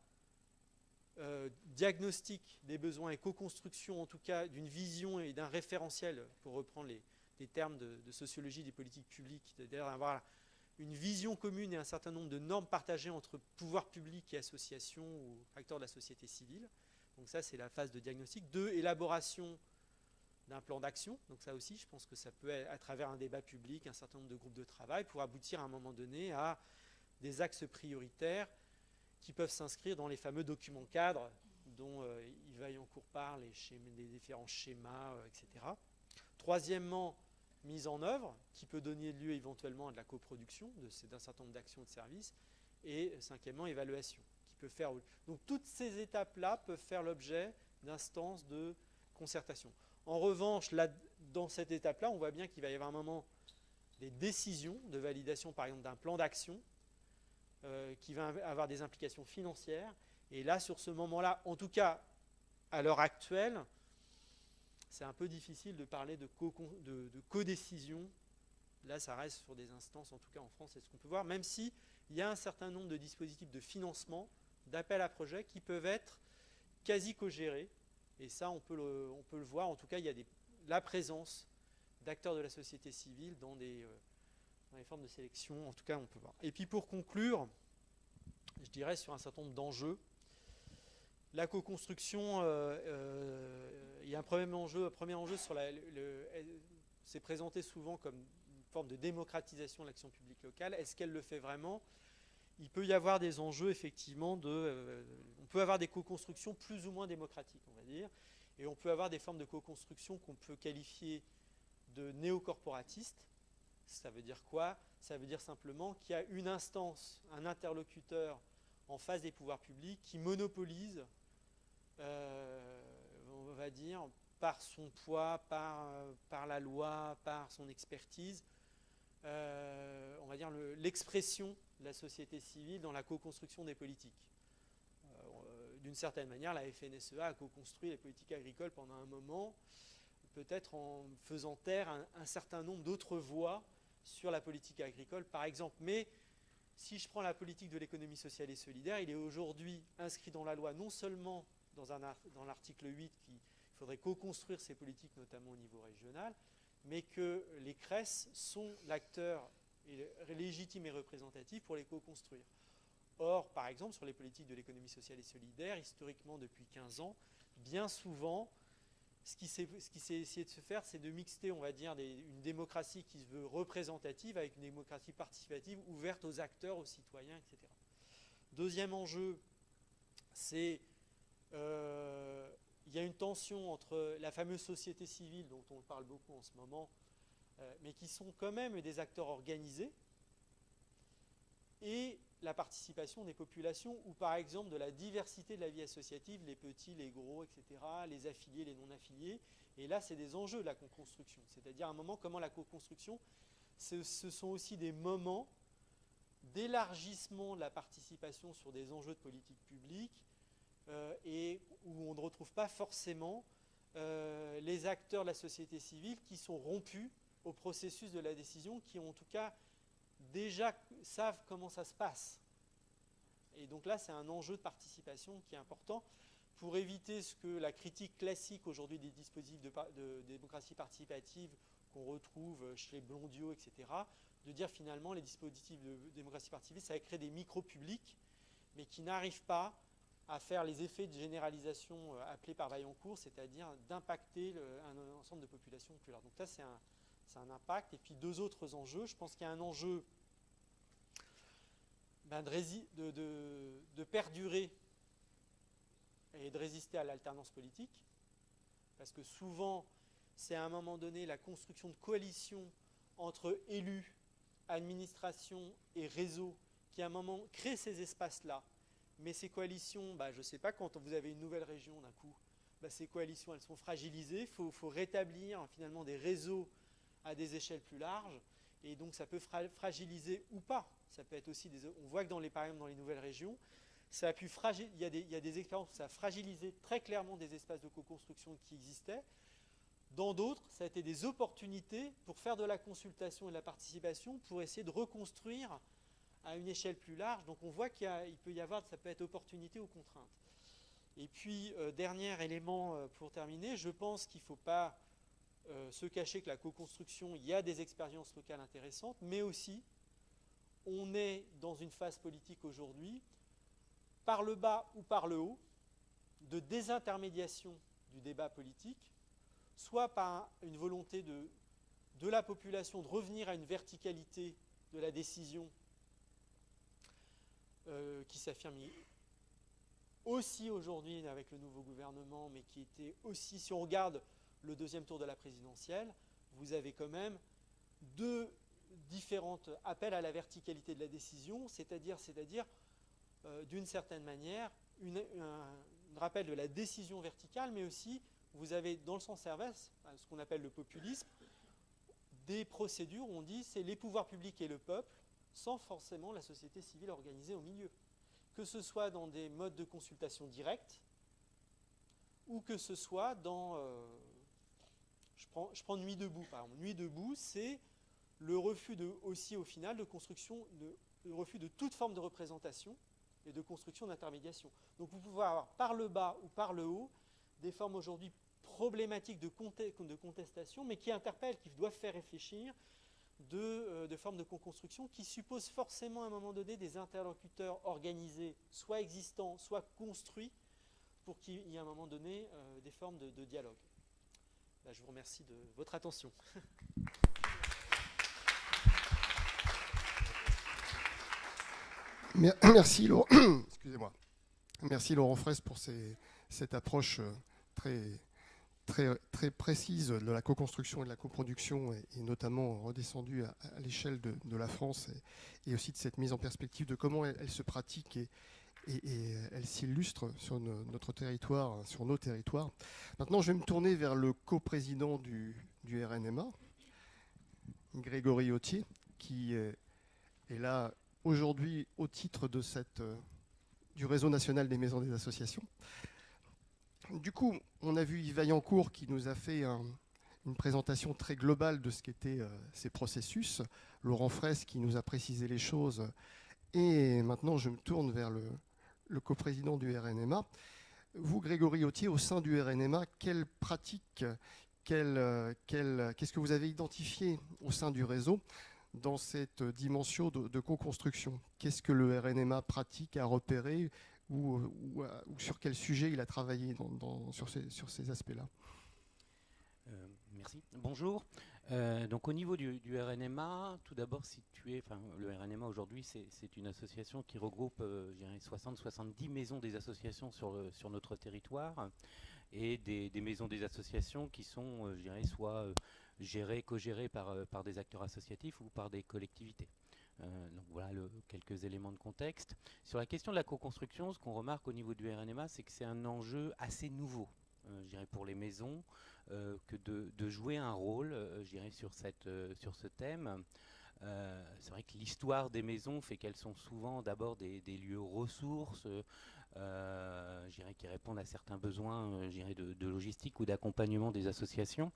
diagnostic des besoins et co-construction en tout cas d'une vision et d'un référentiel, pour reprendre les termes de sociologie des politiques publiques, c'est-à-dire avoir une vision commune et un certain nombre de normes partagées entre pouvoir public et associations ou acteurs de la société civile. Donc ça, c'est la phase de diagnostic. 2, élaboration d'un plan d'action. Donc ça aussi, je pense que ça peut être à travers un débat public, un certain nombre de groupes de travail, pour aboutir à un moment donné à des axes prioritaires qui peuvent s'inscrire dans les fameux documents cadres dont Yves Vaillancourt parle, les différents schémas, etc. Troisièmement, mise en œuvre, qui peut donner lieu éventuellement à de la coproduction d'un certain nombre d'actions et de services. Et cinquièmement, évaluation, qui peut faire. Donc toutes ces étapes-là peuvent faire l'objet d'instances de concertation. En revanche, là, dans cette étape-là, on voit bien qu'il va y avoir un moment des décisions de validation, par exemple, d'un plan d'action qui va avoir des implications financières. Et là, sur ce moment-là, en tout cas, à l'heure actuelle, c'est un peu difficile de parler de codécision. Là, ça reste sur des instances, en tout cas en France, c'est ce qu'on peut voir, même s'il y a un certain nombre de dispositifs de financement, d'appel à projets qui peuvent être quasi co-gérés. Et ça, on peut le voir. En tout cas, il y a la présence d'acteurs de la société civile dans les formes de sélection. En tout cas, on peut voir. Et puis pour conclure, je dirais sur un certain nombre d'enjeux. La co-construction, il y a un premier enjeu sur c'est présenté souvent comme une forme de démocratisation de l'action publique locale. Est-ce qu'elle le fait vraiment ? Il peut y avoir des enjeux, effectivement, on peut avoir des co-constructions plus ou moins démocratiques, on va dire, et on peut avoir des formes de co-construction qu'on peut qualifier de néocorporatistes. Ça veut dire quoi ? Ça veut dire simplement qu'il y a une instance, un interlocuteur en face des pouvoirs publics qui monopolise, on va dire, par son poids, par la loi, par son expertise, on va dire l'expression de la société civile dans la co-construction des politiques. D'une certaine manière, la FNSEA a co-construit les politiques agricoles pendant un moment, peut-être en faisant taire un certain nombre d'autres voix sur la politique agricole, par exemple. Mais si je prends la politique de l'économie sociale et solidaire, il est aujourd'hui inscrit dans la loi, non seulement dans l'article 8, qu'il faudrait co-construire ces politiques, notamment au niveau régional, mais que les CRES sont l'acteur légitime et représentatif pour les co-construire. Or, par exemple, sur les politiques de l'économie sociale et solidaire, historiquement depuis 15 ans, bien souvent, ce qui s'est essayé de se faire, c'est de mixter, on va dire, une démocratie qui se veut représentative avec une démocratie participative ouverte aux acteurs, aux citoyens, etc. Deuxième enjeu, c'est il y a une tension entre la fameuse société civile, dont on parle beaucoup en ce moment, mais qui sont quand même des acteurs organisés, et la participation des populations, ou par exemple de la diversité de la vie associative, les petits, les gros, etc., les affiliés, les non-affiliés. Et là, c'est des enjeux de la co-construction. C'est-à-dire, à un moment, comment la co-construction, ce sont aussi des moments d'élargissement de la participation sur des enjeux de politique publique, et où on ne retrouve pas forcément les acteurs de la société civile qui sont rompus au processus de la décision, qui en tout cas déjà savent comment ça se passe. Et donc là, c'est un enjeu de participation qui est important pour éviter ce que la critique classique aujourd'hui des dispositifs de démocratie participative qu'on retrouve chez Blondiot, etc., de dire finalement les dispositifs de démocratie participative, ça va créer des micro-publics, mais qui n'arrive pas à faire les effets de généralisation appelés par Vaillancourt, c'est-à-dire d'impacter un ensemble de populations plus large. Donc ça, c'est un impact. Et puis deux autres enjeux. Je pense qu'il y a un enjeu de perdurer et de résister à l'alternance politique, parce que souvent, c'est à un moment donné la construction de coalitions entre élus, administration et réseau qui à un moment crée ces espaces-là. Mais ces coalitions, je ne sais pas, quand vous avez une nouvelle région d'un coup, ces coalitions, elles sont fragilisées. Il faut rétablir finalement des réseaux à des échelles plus larges. Et donc ça peut fragiliser ou pas. Ça peut être aussi on voit que par exemple dans les nouvelles régions, ça a pu il y a des expériences où ça a fragilisé très clairement des espaces de co-construction qui existaient. Dans d'autres, ça a été des opportunités pour faire de la consultation et de la participation, pour essayer de reconstruire à une échelle plus large. Donc on voit qu'il peut y avoir, ça peut être opportunité ou contrainte. Et puis, dernier élément pour terminer, je pense qu'il ne faut pas se cacher que la co-construction, il y a des expériences locales intéressantes, mais aussi, on est dans une phase politique aujourd'hui, par le bas ou par le haut, de désintermédiation du débat politique, soit par une volonté de la population de revenir à une verticalité de la décision qui s'affirme aussi aujourd'hui avec le nouveau gouvernement, mais qui était aussi, si on regarde le deuxième tour de la présidentielle, vous avez quand même deux différents appels à la verticalité de la décision, c'est-à-dire d'une certaine manière, un rappel de la décision verticale, mais aussi, vous avez dans le sens inverse, ce qu'on appelle le populisme, des procédures où on dit c'est les pouvoirs publics et le peuple, sans forcément la société civile organisée au milieu. Que ce soit dans des modes de consultation directe, ou que ce soit dans... je prends Nuit debout, par exemple. Nuit debout, c'est le refus aussi, au final, de construction, le refus de toute forme de représentation et de construction d'intermédiation. Donc vous pouvez avoir par le bas ou par le haut des formes aujourd'hui problématiques de contestation, mais qui interpellent, qui doivent faire réfléchir, de formes de co-construction qui supposent forcément à un moment donné des interlocuteurs organisés, soit existants, soit construits, pour qu'il y ait à un moment donné des formes de dialogue. Je vous remercie de votre attention. Merci Laurent. Excusez-moi. Merci Laurent Fraisse pour cette approche très précise de la co-construction et de la coproduction, et notamment redescendue à l'échelle de la France, et aussi de cette mise en perspective de comment elle se pratique et elle s'illustre sur notre territoire, sur nos territoires. Maintenant, je vais me tourner vers le coprésident du RNMA, Grégory Authier, qui est là aujourd'hui au titre du réseau national des maisons des associations. Du coup, on a vu Yves Vaillancourt qui nous a fait une présentation très globale de ce qu'étaient ces processus, Laurent Fraisse qui nous a précisé les choses, et maintenant je me tourne vers le coprésident du RNMA. Vous, Grégory Authier, au sein du RNMA, quelles pratiques, qu'est-ce que vous avez identifié au sein du réseau dans cette dimension de co-construction? Qu'est-ce que le RNMA pratique, a repéré, ou sur quel sujet il a travaillé sur ces aspects-là? Merci. Bonjour. Donc au niveau du RNMA, tout d'abord situé, le RNMA aujourd'hui c'est une association qui regroupe 60-70 maisons des associations sur notre territoire, et des maisons des associations qui sont soit gérées, co-gérées par des acteurs associatifs ou par des collectivités. Donc voilà quelques éléments de contexte. Sur la question de la co-construction, ce qu'on remarque au niveau du RNMA, c'est que c'est un enjeu assez nouveau, pour les maisons, que de jouer un rôle sur ce thème. C'est vrai que l'histoire des maisons fait qu'elles sont souvent d'abord des lieux ressources, qui répondent à certains besoins de logistique ou d'accompagnement des associations.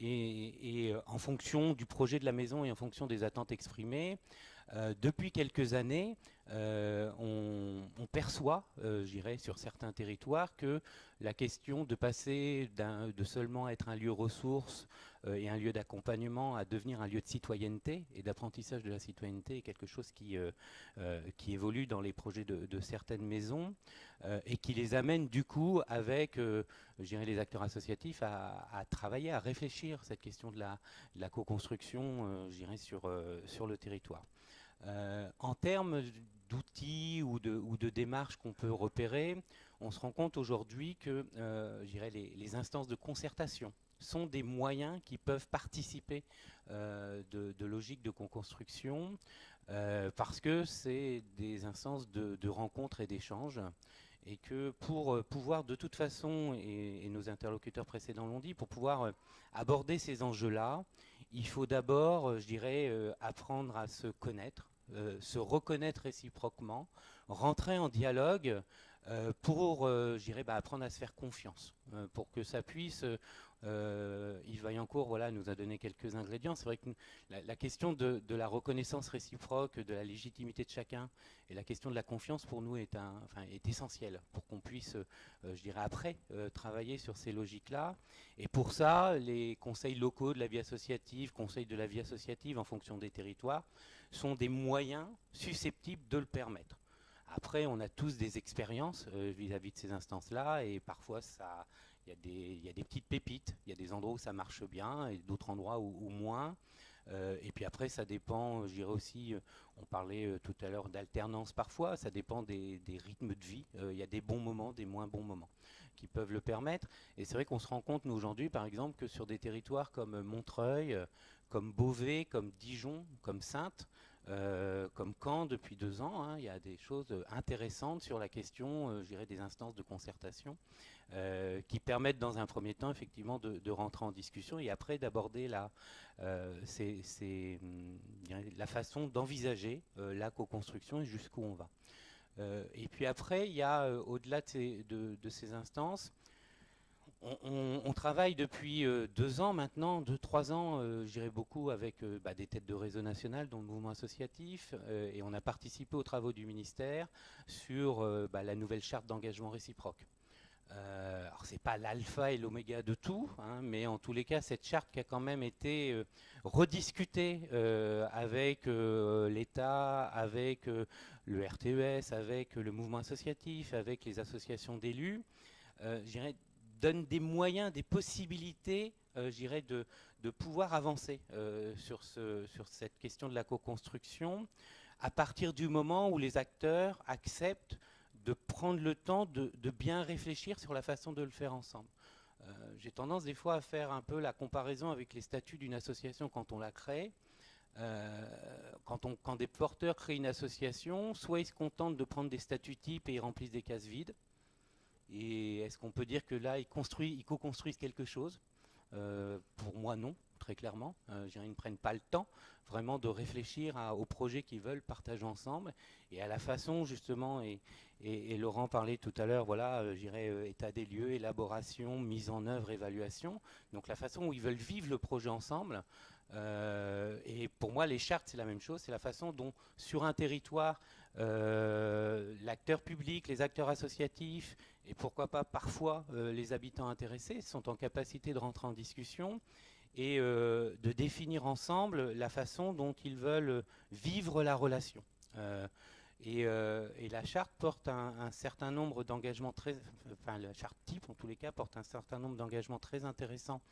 Et en fonction du projet de la maison et en fonction des attentes exprimées, depuis quelques années, on perçoit, sur certains territoires, que la question de passer de seulement être un lieu ressource et un lieu d'accompagnement à devenir un lieu de citoyenneté et d'apprentissage de la citoyenneté est quelque chose qui évolue dans les projets de certaines maisons et qui les amène du coup avec je dirais, les acteurs associatifs à travailler, à réfléchir cette question de la co-construction je dirais, sur le territoire. En termes d'outils ou de démarches qu'on peut repérer, on se rend compte aujourd'hui que je dirais, les instances de concertation sont des moyens qui peuvent participer de logiques de co-construction parce que c'est des instances de rencontres et d'échanges et que pour pouvoir de toute façon, et nos interlocuteurs précédents l'ont dit, pour pouvoir aborder ces enjeux-là, il faut d'abord, je dirais, apprendre à se connaître, se reconnaître réciproquement, rentrer en dialogue pour, je dirais, apprendre à se faire confiance, pour que ça puisse... Yves Vaillancourt voilà, nous a donné quelques ingrédients. C'est vrai que la question de la reconnaissance réciproque, de la légitimité de chacun et la question de la confiance pour nous est essentielle pour qu'on puisse, je dirais, après travailler sur ces logiques-là. Et pour ça, les conseils locaux de la vie associative, conseils de la vie associative en fonction des territoires, sont des moyens susceptibles de le permettre. Après, on a tous des expériences vis-à-vis de ces instances-là et parfois il y a des petites pépites, il y a des endroits où ça marche bien et d'autres endroits où moins. Et puis après, ça dépend, je dirais aussi, on parlait tout à l'heure d'alternance parfois, ça dépend des rythmes de vie. Il y a des bons moments, des moins bons moments qui peuvent le permettre. Et c'est vrai qu'on se rend compte, nous, aujourd'hui, par exemple, que sur des territoires comme Montreuil, comme Beauvais, comme Dijon, comme Saintes, comme Caen depuis 2 ans, il y a des choses intéressantes sur la question, je dirais, des instances de concertation qui permettent dans un premier temps effectivement de rentrer en discussion et après d'aborder la façon d'envisager la co-construction et jusqu'où on va. Et puis après, il y a au-delà de ces instances, on travaille depuis 2 ans maintenant, 2-3 ans, je dirais beaucoup avec des têtes de réseau national, dont le mouvement associatif, et on a participé aux travaux du ministère sur la nouvelle charte d'engagement réciproque. Alors c'est pas l'alpha et l'oméga de tout, mais en tous les cas, cette charte qui a quand même été rediscutée avec l'État, avec le RTES, avec le mouvement associatif, avec les associations d'élus, je dirais, donne des moyens, des possibilités, je dirais, de pouvoir avancer sur cette question de la co-construction à partir du moment où les acteurs acceptent de prendre le temps de bien réfléchir sur la façon de le faire ensemble. J'ai tendance des fois à faire un peu la comparaison avec les statuts d'une association quand on la crée. Quand des porteurs créent une association, soit ils se contentent de prendre des statuts types et ils remplissent des cases vides. Et est-ce qu'on peut dire que là, ils co-construisent quelque chose ? Pour moi, non, très clairement. Ils ne prennent pas le temps vraiment de réfléchir au projet qu'ils veulent partager ensemble et à la façon, justement, et Laurent parlait tout à l'heure, voilà, je dirais état des lieux, élaboration, mise en œuvre, évaluation. Donc la façon où ils veulent vivre le projet ensemble. Et pour moi, les chartes, c'est la même chose. C'est la façon dont, sur un territoire, l'acteur public, les acteurs associatifs et pourquoi pas parfois les habitants intéressés sont en capacité de rentrer en discussion et de définir ensemble la façon dont ils veulent vivre la relation. Et la charte porte un certain nombre d'engagements la charte type en tous les cas porte un certain nombre d'engagements très intéressants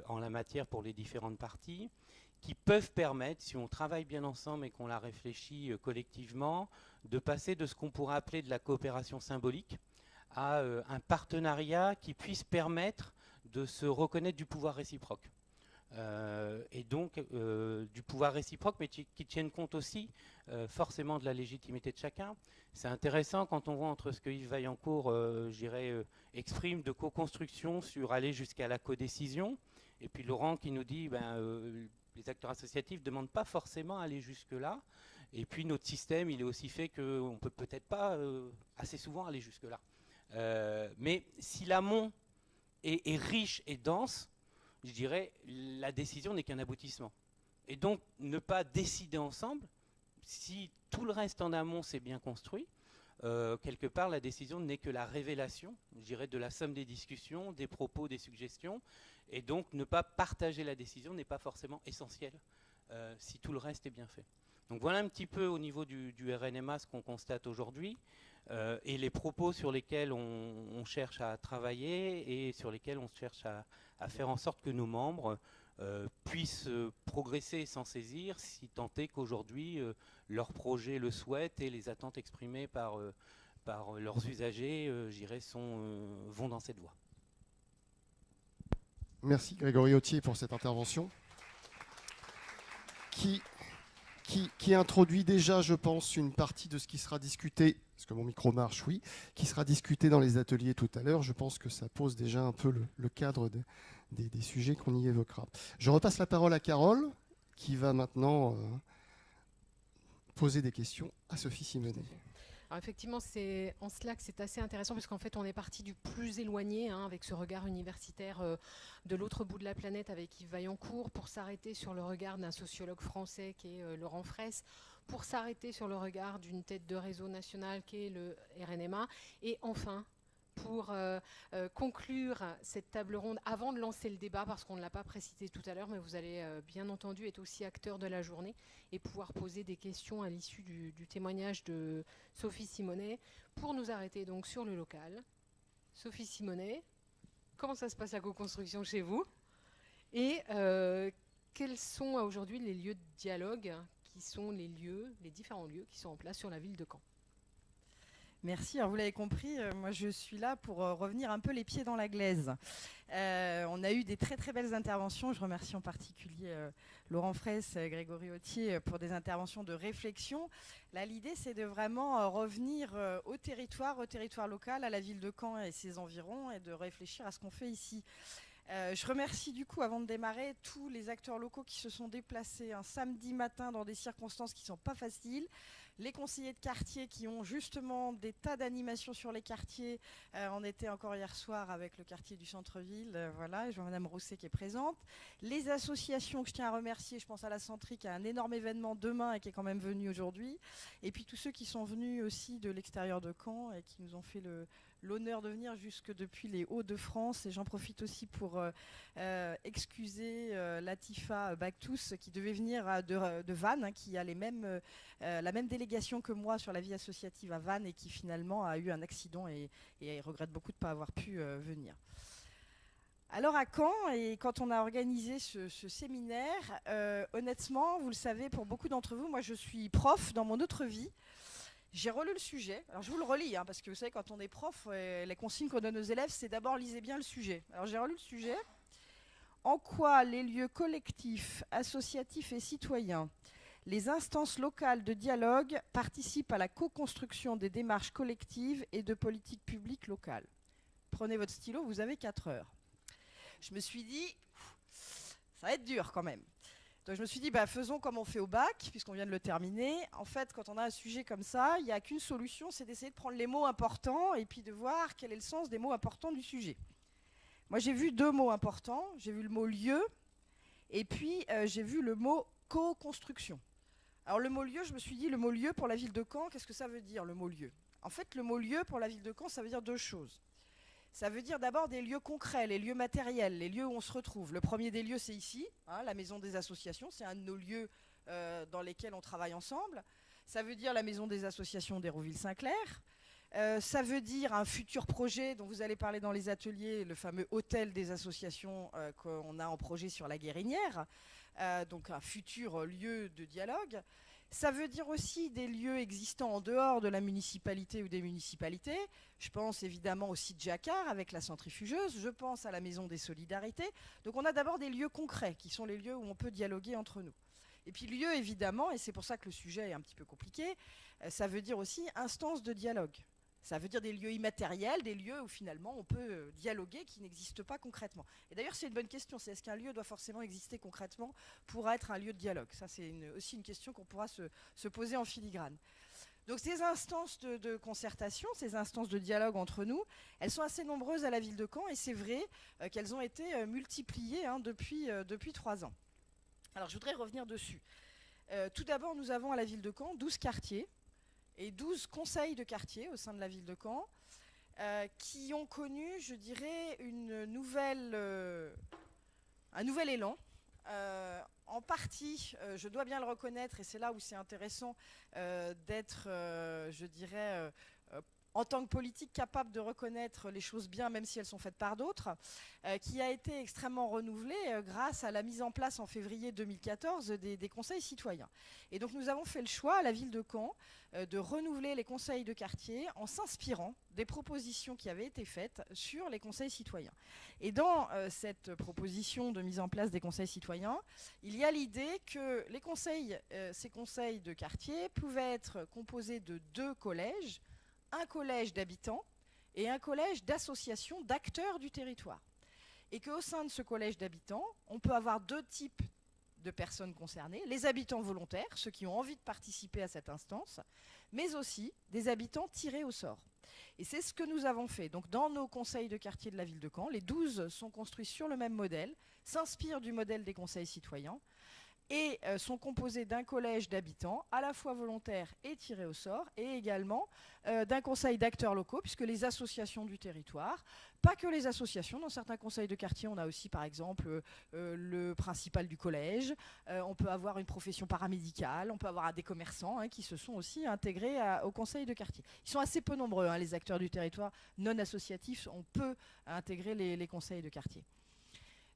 en la matière pour les différentes parties qui peuvent permettre, si on travaille bien ensemble et qu'on la réfléchit collectivement, de passer de ce qu'on pourrait appeler de la coopération symbolique à un partenariat qui puisse permettre de se reconnaître du pouvoir réciproque. Et donc du pouvoir réciproque, mais qui tienne compte aussi forcément de la légitimité de chacun. C'est intéressant quand on voit entre ce que Yves Vaillancourt, exprime de co-construction sur aller jusqu'à la codécision, et puis Laurent qui nous dit les acteurs associatifs ne demandent pas forcément à aller jusque-là, et puis notre système, il est aussi fait qu'on ne peut peut-être pas assez souvent aller jusque-là. Mais si l'amont est riche et dense, je dirais, la décision n'est qu'un aboutissement. Et donc, ne pas décider ensemble, si tout le reste en amont s'est bien construit, quelque part, la décision n'est que la révélation, je dirais, de la somme des discussions, des propos, des suggestions. Et donc, ne pas partager la décision n'est pas forcément essentiel si tout le reste est bien fait. Donc voilà un petit peu au niveau du RNMA ce qu'on constate aujourd'hui et les propos sur lesquels on cherche à travailler et sur lesquels on cherche à faire en sorte que nos membres puissent progresser et s'en saisir, si tant est qu'aujourd'hui leur projet le souhaite et les attentes exprimées par leurs usagers, je dirais, vont dans cette voie. Merci Grégory Autier pour cette intervention qui introduit déjà, je pense, une partie de ce qui sera discuté, parce que mon micro marche, oui, qui sera discuté dans les ateliers tout à l'heure. Je pense que ça pose déjà un peu le cadre des sujets qu'on y évoquera. Je repasse la parole à Carole, qui va maintenant poser des questions à Sophie Simonet. Alors effectivement, c'est en cela que c'est assez intéressant, parce qu'en fait, on est parti du plus éloigné, avec ce regard universitaire de l'autre bout de la planète avec Yves Vaillancourt, pour s'arrêter sur le regard d'un sociologue français qui est Laurent Fraisse, pour s'arrêter sur le regard d'une tête de réseau national qui est le RNMA, et enfin, pour conclure cette table ronde, avant de lancer le débat, parce qu'on ne l'a pas précisé tout à l'heure, mais vous allez bien entendu être aussi acteur de la journée et pouvoir poser des questions à l'issue du témoignage de Sophie Simonet, pour nous arrêter donc sur le local. Sophie Simonet, comment ça se passe la co-construction chez vous? Et quels sont aujourd'hui les lieux de dialogue qui sont les différents lieux qui sont en place sur la ville de Caen? Merci. Alors vous l'avez compris, moi je suis là pour revenir un peu les pieds dans la glaise. On a eu des très très belles interventions. Je remercie en particulier Laurent Fraisse, Grégory Autier pour des interventions de réflexion. Là, l'idée c'est de vraiment revenir au territoire local, à la ville de Caen et ses environs, et de réfléchir à ce qu'on fait ici. Je remercie du coup, avant de démarrer, tous les acteurs locaux qui se sont déplacés un samedi matin dans des circonstances qui ne sont pas faciles. Les conseillers de quartier qui ont justement des tas d'animations sur les quartiers. On était encore hier soir avec le quartier du centre-ville, voilà, et je vois Madame Rousset qui est présente. Les associations que je tiens à remercier, je pense à la Centrie qui a un énorme événement demain et qui est quand même venu aujourd'hui. Et puis tous ceux qui sont venus aussi de l'extérieur de Caen et qui nous ont fait l'honneur de venir jusque depuis les Hauts-de-France. Et j'en profite aussi pour excuser Latifa Baktous qui devait venir de Vannes, qui a la même délégation que moi sur la vie associative à Vannes et qui finalement a eu un accident et regrette beaucoup de ne pas avoir pu venir. Alors à Caen, et quand on a organisé ce séminaire, honnêtement, vous le savez, pour beaucoup d'entre vous, moi je suis prof dans mon autre vie. J'ai relu le sujet. Alors je vous le relis, parce que vous savez, quand on est prof, les consignes qu'on donne aux élèves, c'est d'abord lisez bien le sujet. Alors j'ai relu le sujet. En quoi les lieux collectifs, associatifs et citoyens, les instances locales de dialogue participent à la co-construction des démarches collectives et de politiques publiques locales. Prenez votre stylo, vous avez 4 heures. Je me suis dit, ça va être dur quand même. Donc je me suis dit, faisons comme on fait au bac, puisqu'on vient de le terminer. En fait, quand on a un sujet comme ça, il n'y a qu'une solution, c'est d'essayer de prendre les mots importants et puis de voir quel est le sens des mots importants du sujet. Moi, j'ai vu 2 mots importants. J'ai vu le mot lieu et puis j'ai vu le mot co-construction. Alors le mot lieu, je me suis dit, le mot lieu pour la ville de Caen, qu'est-ce que ça veut dire le mot lieu? En fait, le mot lieu pour la ville de Caen, ça veut dire 2 choses. Ça veut dire d'abord des lieux concrets, les lieux matériels, les lieux où on se retrouve. Le premier des lieux, c'est ici, la maison des associations. C'est un de nos lieux dans lesquels on travaille ensemble. Ça veut dire la maison des associations d'Hérouville-Saint-Clair. Ça veut dire un futur projet dont vous allez parler dans les ateliers, le fameux hôtel des associations qu'on a en projet sur la Guérinière. Donc un futur lieu de dialogue. Ça veut dire aussi des lieux existants en dehors de la municipalité ou des municipalités. Je pense évidemment au site Jacquard avec la centrifugeuse. Je pense à la Maison des Solidarités. Donc on a d'abord des lieux concrets qui sont les lieux où on peut dialoguer entre nous. Et puis lieu évidemment, et c'est pour ça que le sujet est un petit peu compliqué, ça veut dire aussi instance de dialogue. Ça veut dire des lieux immatériels, des lieux où finalement on peut dialoguer qui n'existent pas concrètement. Et d'ailleurs c'est une bonne question, c'est est-ce qu'un lieu doit forcément exister concrètement pour être un lieu de dialogue? Ça c'est aussi une question qu'on pourra se poser en filigrane. Donc ces instances de concertation, ces instances de dialogue entre nous, elles sont assez nombreuses à la ville de Caen et c'est vrai qu'elles ont été multipliées depuis 3 ans. Alors je voudrais revenir dessus. Tout d'abord nous avons à la ville de Caen 12 quartiers et 12 conseils de quartier au sein de la ville de Caen, qui ont connu, je dirais, un nouvel élan. En partie, je dois bien le reconnaître, et c'est là où c'est intéressant d'être, je dirais, en tant que politique capable de reconnaître les choses bien, même si elles sont faites par d'autres, qui a été extrêmement renouvelée grâce à la mise en place en février 2014 des conseils citoyens. Et donc nous avons fait le choix à la ville de Caen de renouveler les conseils de quartier en s'inspirant des propositions qui avaient été faites sur les conseils citoyens. Et dans cette proposition de mise en place des conseils citoyens, il y a l'idée que ces conseils de quartier pouvaient être composés de 2 collèges, un collège d'habitants et un collège d'associations d'acteurs du territoire. Et qu'au sein de ce collège d'habitants, on peut avoir 2 types de personnes concernées, les habitants volontaires, ceux qui ont envie de participer à cette instance, mais aussi des habitants tirés au sort. Et c'est ce que nous avons fait. Donc dans nos conseils de quartier de la ville de Caen, les 12 sont construits sur le même modèle, s'inspirent du modèle des conseils citoyens, et sont composés d'un collège d'habitants, à la fois volontaires et tirés au sort, et également d'un conseil d'acteurs locaux, puisque les associations du territoire, pas que les associations, dans certains conseils de quartier, on a aussi par exemple le principal du collège, on peut avoir une profession paramédicale, on peut avoir des commerçants qui se sont aussi intégrés au conseil de quartier. Ils sont assez peu nombreux, les acteurs du territoire non associatifs, on peut intégrer les conseils de quartier.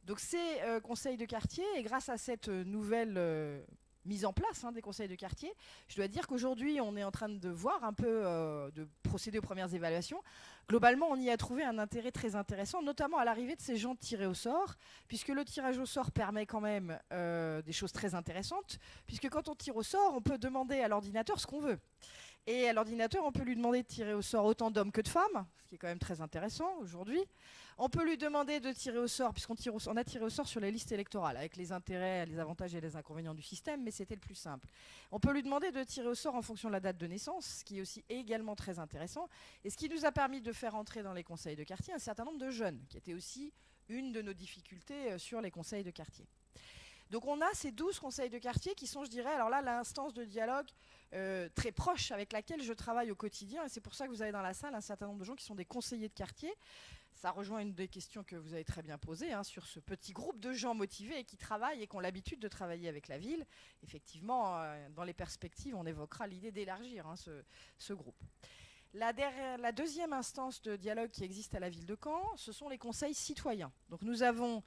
Donc ces conseils de quartier, et grâce à cette nouvelle mise en place des conseils de quartier, je dois dire qu'aujourd'hui on est en train de voir un peu, de procéder aux premières évaluations. Globalement, on y a trouvé un intérêt très intéressant, notamment à l'arrivée de ces gens tirés au sort, puisque le tirage au sort permet quand même des choses très intéressantes, puisque quand on tire au sort, on peut demander à l'ordinateur ce qu'on veut. Et à l'ordinateur, on peut lui demander de tirer au sort autant d'hommes que de femmes, ce qui est quand même très intéressant aujourd'hui. On peut lui demander de tirer au sort, puisqu'on a tiré au sort sur les listes électorales, avec les intérêts, les avantages et les inconvénients du système, mais c'était le plus simple. On peut lui demander de tirer au sort en fonction de la date de naissance, ce qui est aussi également très intéressant, et ce qui nous a permis de faire entrer dans les conseils de quartier un certain nombre de jeunes, qui était aussi une de nos difficultés sur les conseils de quartier. Donc on a ces 12 conseils de quartier qui sont, je dirais, alors là, l'instance de dialogue très proche avec laquelle je travaille au quotidien, et c'est pour ça que vous avez dans la salle un certain nombre de gens qui sont des conseillers de quartier. Ça rejoint une des questions que vous avez très bien posées sur ce petit groupe de gens motivés et qui travaillent et qui ont l'habitude de travailler avec la ville. Effectivement, dans les perspectives, on évoquera l'idée d'élargir ce groupe. La deuxième instance de dialogue qui existe à la ville de Caen, ce sont les conseils citoyens. Donc nous avons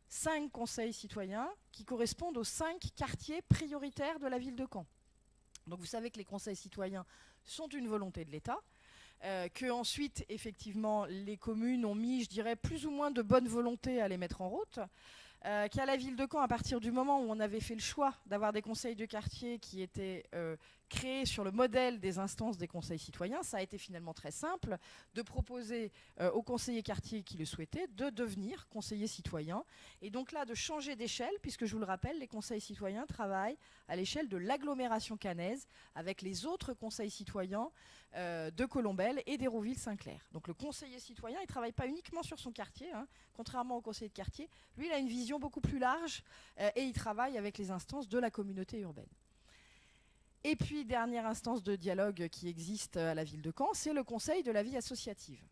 5 conseils citoyens qui correspondent aux 5 quartiers prioritaires de la ville de Caen. Donc vous savez que les conseils citoyens sont une volonté de l'État, que ensuite effectivement les communes ont mis, je dirais, plus ou moins de bonne volonté à les mettre en route, qu'à la ville de Caen, à partir du moment où on avait fait le choix d'avoir des conseils de quartier qui étaient créés sur le modèle des instances des conseils citoyens, ça a été finalement très simple de proposer aux conseillers quartiers qui le souhaitaient de devenir conseillers citoyens, et donc là de changer d'échelle, puisque je vous le rappelle, les conseils citoyens travaillent à l'échelle de l'agglomération caennaise avec les autres conseils citoyens de Colombelles et d'Hérouville-Saint-Clair. Donc le conseiller citoyen, il ne travaille pas uniquement sur son quartier, contrairement au conseiller de quartier. Lui, il a une vision beaucoup plus large et il travaille avec les instances de la communauté urbaine. Et puis, dernière instance de dialogue qui existe à la ville de Caen, c'est le conseil de la vie associative.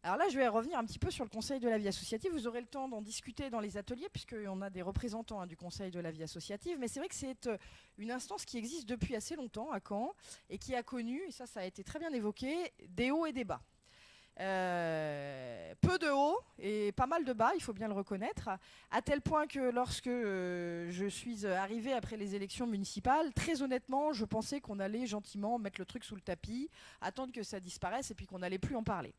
Alors là, je vais revenir un petit peu sur le conseil de la vie associative. Vous aurez le temps d'en discuter dans les ateliers, puisqu'on a des représentants du conseil de la vie associative. Mais c'est vrai que c'est une instance qui existe depuis assez longtemps à Caen et qui a connu, et ça a été très bien évoqué, des hauts et des bas. Peu de hauts et pas mal de bas, il faut bien le reconnaître, à tel point que lorsque je suis arrivée après les élections municipales, très honnêtement, je pensais qu'on allait gentiment mettre le truc sous le tapis, attendre que ça disparaisse et puis qu'on n'allait plus en parler.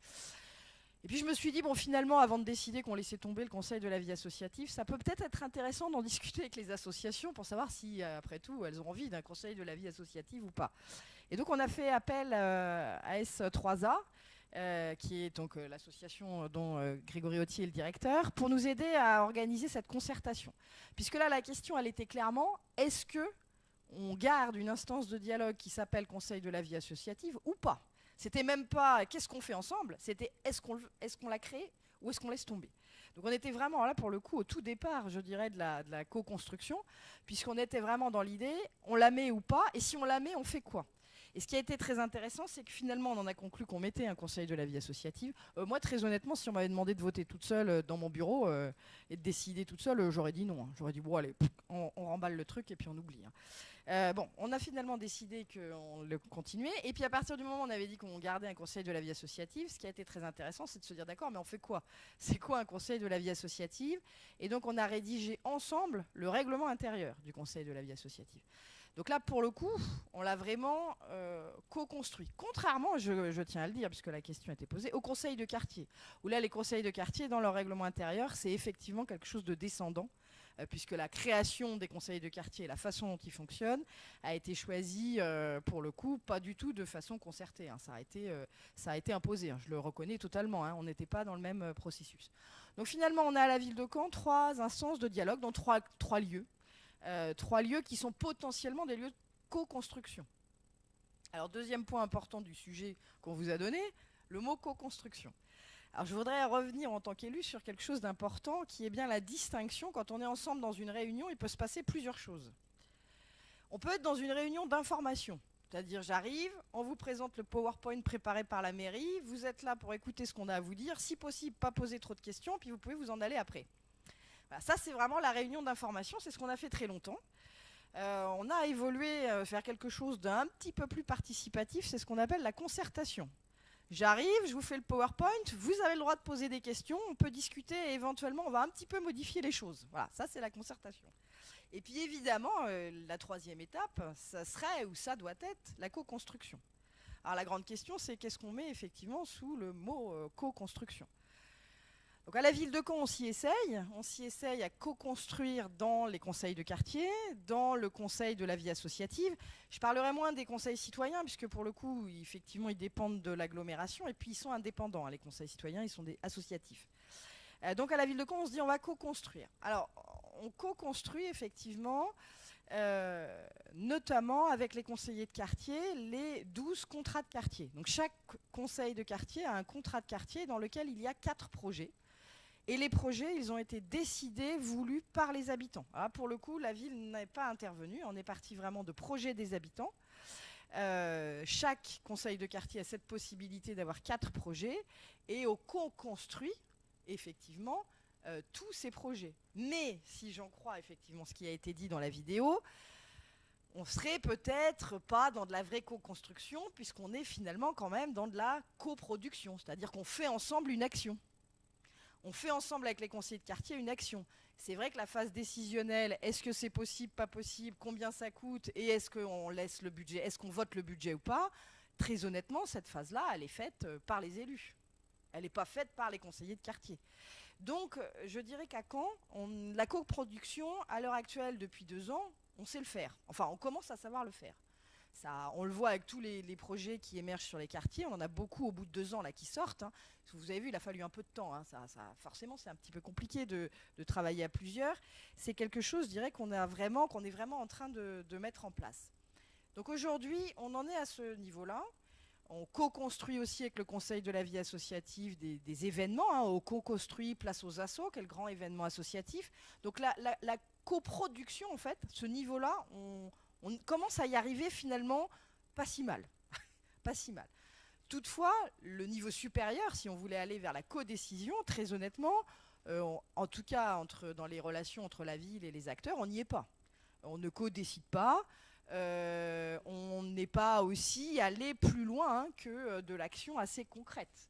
Et puis je me suis dit, bon, finalement, avant de décider qu'on laissait tomber le conseil de la vie associative, ça peut peut-être être intéressant d'en discuter avec les associations pour savoir si, après tout, elles ont envie d'un conseil de la vie associative ou pas. Et donc on a fait appel à S3A, qui est donc l'association dont Grégory Autier est le directeur, pour nous aider à organiser cette concertation. Puisque là, la question, elle était clairement, est-ce qu'on garde une instance de dialogue qui s'appelle Conseil de la vie associative ou pas ? C'était même pas qu'est-ce qu'on fait ensemble, c'était est-ce qu'on l'a créé ou est-ce qu'on laisse tomber. Donc on était vraiment là pour le coup au tout départ, je dirais, de la co-construction, puisqu'on était vraiment dans l'idée, on la met ou pas, et si on la met, on fait quoi ? Et ce qui a été très intéressant, c'est que finalement, on en a conclu qu'on mettait un conseil de la vie associative. Moi, très honnêtement, si on m'avait demandé de voter toute seule dans mon bureau et de décider toute seule, j'aurais dit non. J'aurais dit, bon, allez, on remballe le truc et puis on oublie. Bon, on a finalement décidé qu'on le continuait. Et puis à partir du moment où on avait dit qu'on gardait un conseil de la vie associative, ce qui a été très intéressant, c'est de se dire, d'accord, mais on fait quoi? C'est quoi un conseil de la vie associative? Et donc on a rédigé ensemble le règlement intérieur du conseil de la vie associative. Donc là, pour le coup, on l'a vraiment co-construit. Contrairement, je tiens à le dire, puisque la question a été posée, au conseil de quartier. Où là, les conseils de quartier, dans leur règlement intérieur, c'est effectivement quelque chose de descendant, puisque la création des conseils de quartier, la façon dont ils fonctionnent, a été choisie, pour le coup, pas du tout de façon concertée. Ça a été imposé, je le reconnais totalement. On n'était pas dans le même processus. Donc finalement, on a à la ville de Caen 3 instances de dialogue dans trois lieux. 3 lieux qui sont potentiellement des lieux de co-construction. Alors, deuxième point important du sujet qu'on vous a donné, le mot co-construction. Alors, je voudrais revenir en tant qu'élu sur quelque chose d'important qui est bien la distinction. Quand on est ensemble dans une réunion, il peut se passer plusieurs choses. On peut être dans une réunion d'information, c'est-à-dire j'arrive, on vous présente le PowerPoint préparé par la mairie, vous êtes là pour écouter ce qu'on a à vous dire, si possible, pas poser trop de questions, puis vous pouvez vous en aller après. Voilà, ça, c'est vraiment la réunion d'information, c'est ce qu'on a fait très longtemps. On a évolué vers quelque chose d'un petit peu plus participatif, c'est ce qu'on appelle la concertation. J'arrive, je vous fais le PowerPoint, vous avez le droit de poser des questions, on peut discuter et éventuellement on va un petit peu modifier les choses. Voilà, ça c'est la concertation. Et puis évidemment, la troisième étape, ça serait ou ça doit être la co-construction. Alors la grande question, c'est qu'est-ce qu'on met effectivement sous le mot co-construction. Donc à la ville de Caen, on s'y essaye à co-construire dans les conseils de quartier, dans le conseil de la vie associative. Je parlerai moins des conseils citoyens, puisque pour le coup, effectivement, ils dépendent de l'agglomération, et puis ils sont indépendants, les conseils citoyens, ils sont des associatifs. Donc à la ville de Caen, on se dit on va co-construire. Alors, on co-construit effectivement, notamment avec les conseillers de quartier, les 12 contrats de quartier. Donc chaque conseil de quartier a un contrat de quartier dans lequel il y a 4 projets. Et les projets, ils ont été décidés, voulus par les habitants. Alors pour le coup, la ville n'est pas intervenue. On est parti vraiment de projets des habitants. Chaque conseil de quartier a cette possibilité d'avoir 4 projets. Et on co-construit, effectivement, tous ces projets. Mais, si j'en crois effectivement ce qui a été dit dans la vidéo, on serait peut-être pas dans de la vraie co-construction, puisqu'on est finalement quand même dans de la coproduction. C'est-à-dire qu'on fait ensemble une action. On fait ensemble avec les conseillers de quartier une action. C'est vrai que la phase décisionnelle, est-ce que c'est possible, pas possible, combien ça coûte et est-ce qu'on laisse le budget, est-ce qu'on vote le budget ou pas? Très honnêtement, cette phase-là, elle est faite par les élus. Elle n'est pas faite par les conseillers de quartier. Donc, je dirais qu'à Caen, la coproduction, à l'heure actuelle, depuis 2 ans, on sait le faire. Enfin, on commence à savoir le faire. Ça, on le voit avec tous les projets qui émergent sur les quartiers. On en a beaucoup au bout de 2 ans là, qui sortent. Vous avez vu, il a fallu un peu de temps. Forcément, c'est un petit peu compliqué de travailler à plusieurs. C'est quelque chose, je dirais, qu'on est vraiment en train de mettre en place. Donc aujourd'hui, on en est à ce niveau-là. On co-construit aussi avec le Conseil de la vie associative des événements. On co-construit Place aux Assos, quel grand événement associatif. Donc la coproduction, en fait, ce niveau-là, on commence à y arriver finalement pas si mal. Pas si mal. Toutefois, le niveau supérieur, si on voulait aller vers la codécision, très honnêtement, en tout cas dans les relations entre la ville et les acteurs, on n'y est pas. On ne codécide pas. On n'est pas aussi allé plus loin que de l'action assez concrète.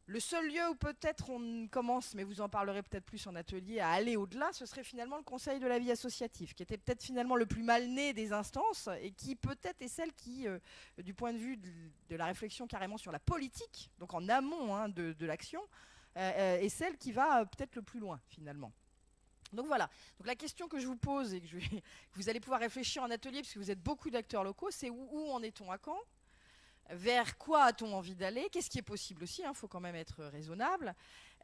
Le seul lieu où peut-être on commence, mais vous en parlerez peut-être plus en atelier, à aller au-delà, ce serait finalement le Conseil de la vie associative, qui était peut-être finalement le plus mal né des instances et qui peut-être est celle qui, du point de vue de la réflexion carrément sur la politique, donc en amont de l'action, est celle qui va peut-être le plus loin finalement. Donc voilà, donc la question que je vous pose et que vous allez pouvoir réfléchir en atelier, parce que vous êtes beaucoup d'acteurs locaux, c'est où en est-on à Caen ? Vers quoi a-t-on envie d'aller? Qu'est-ce qui est possible aussi, faut quand même être raisonnable.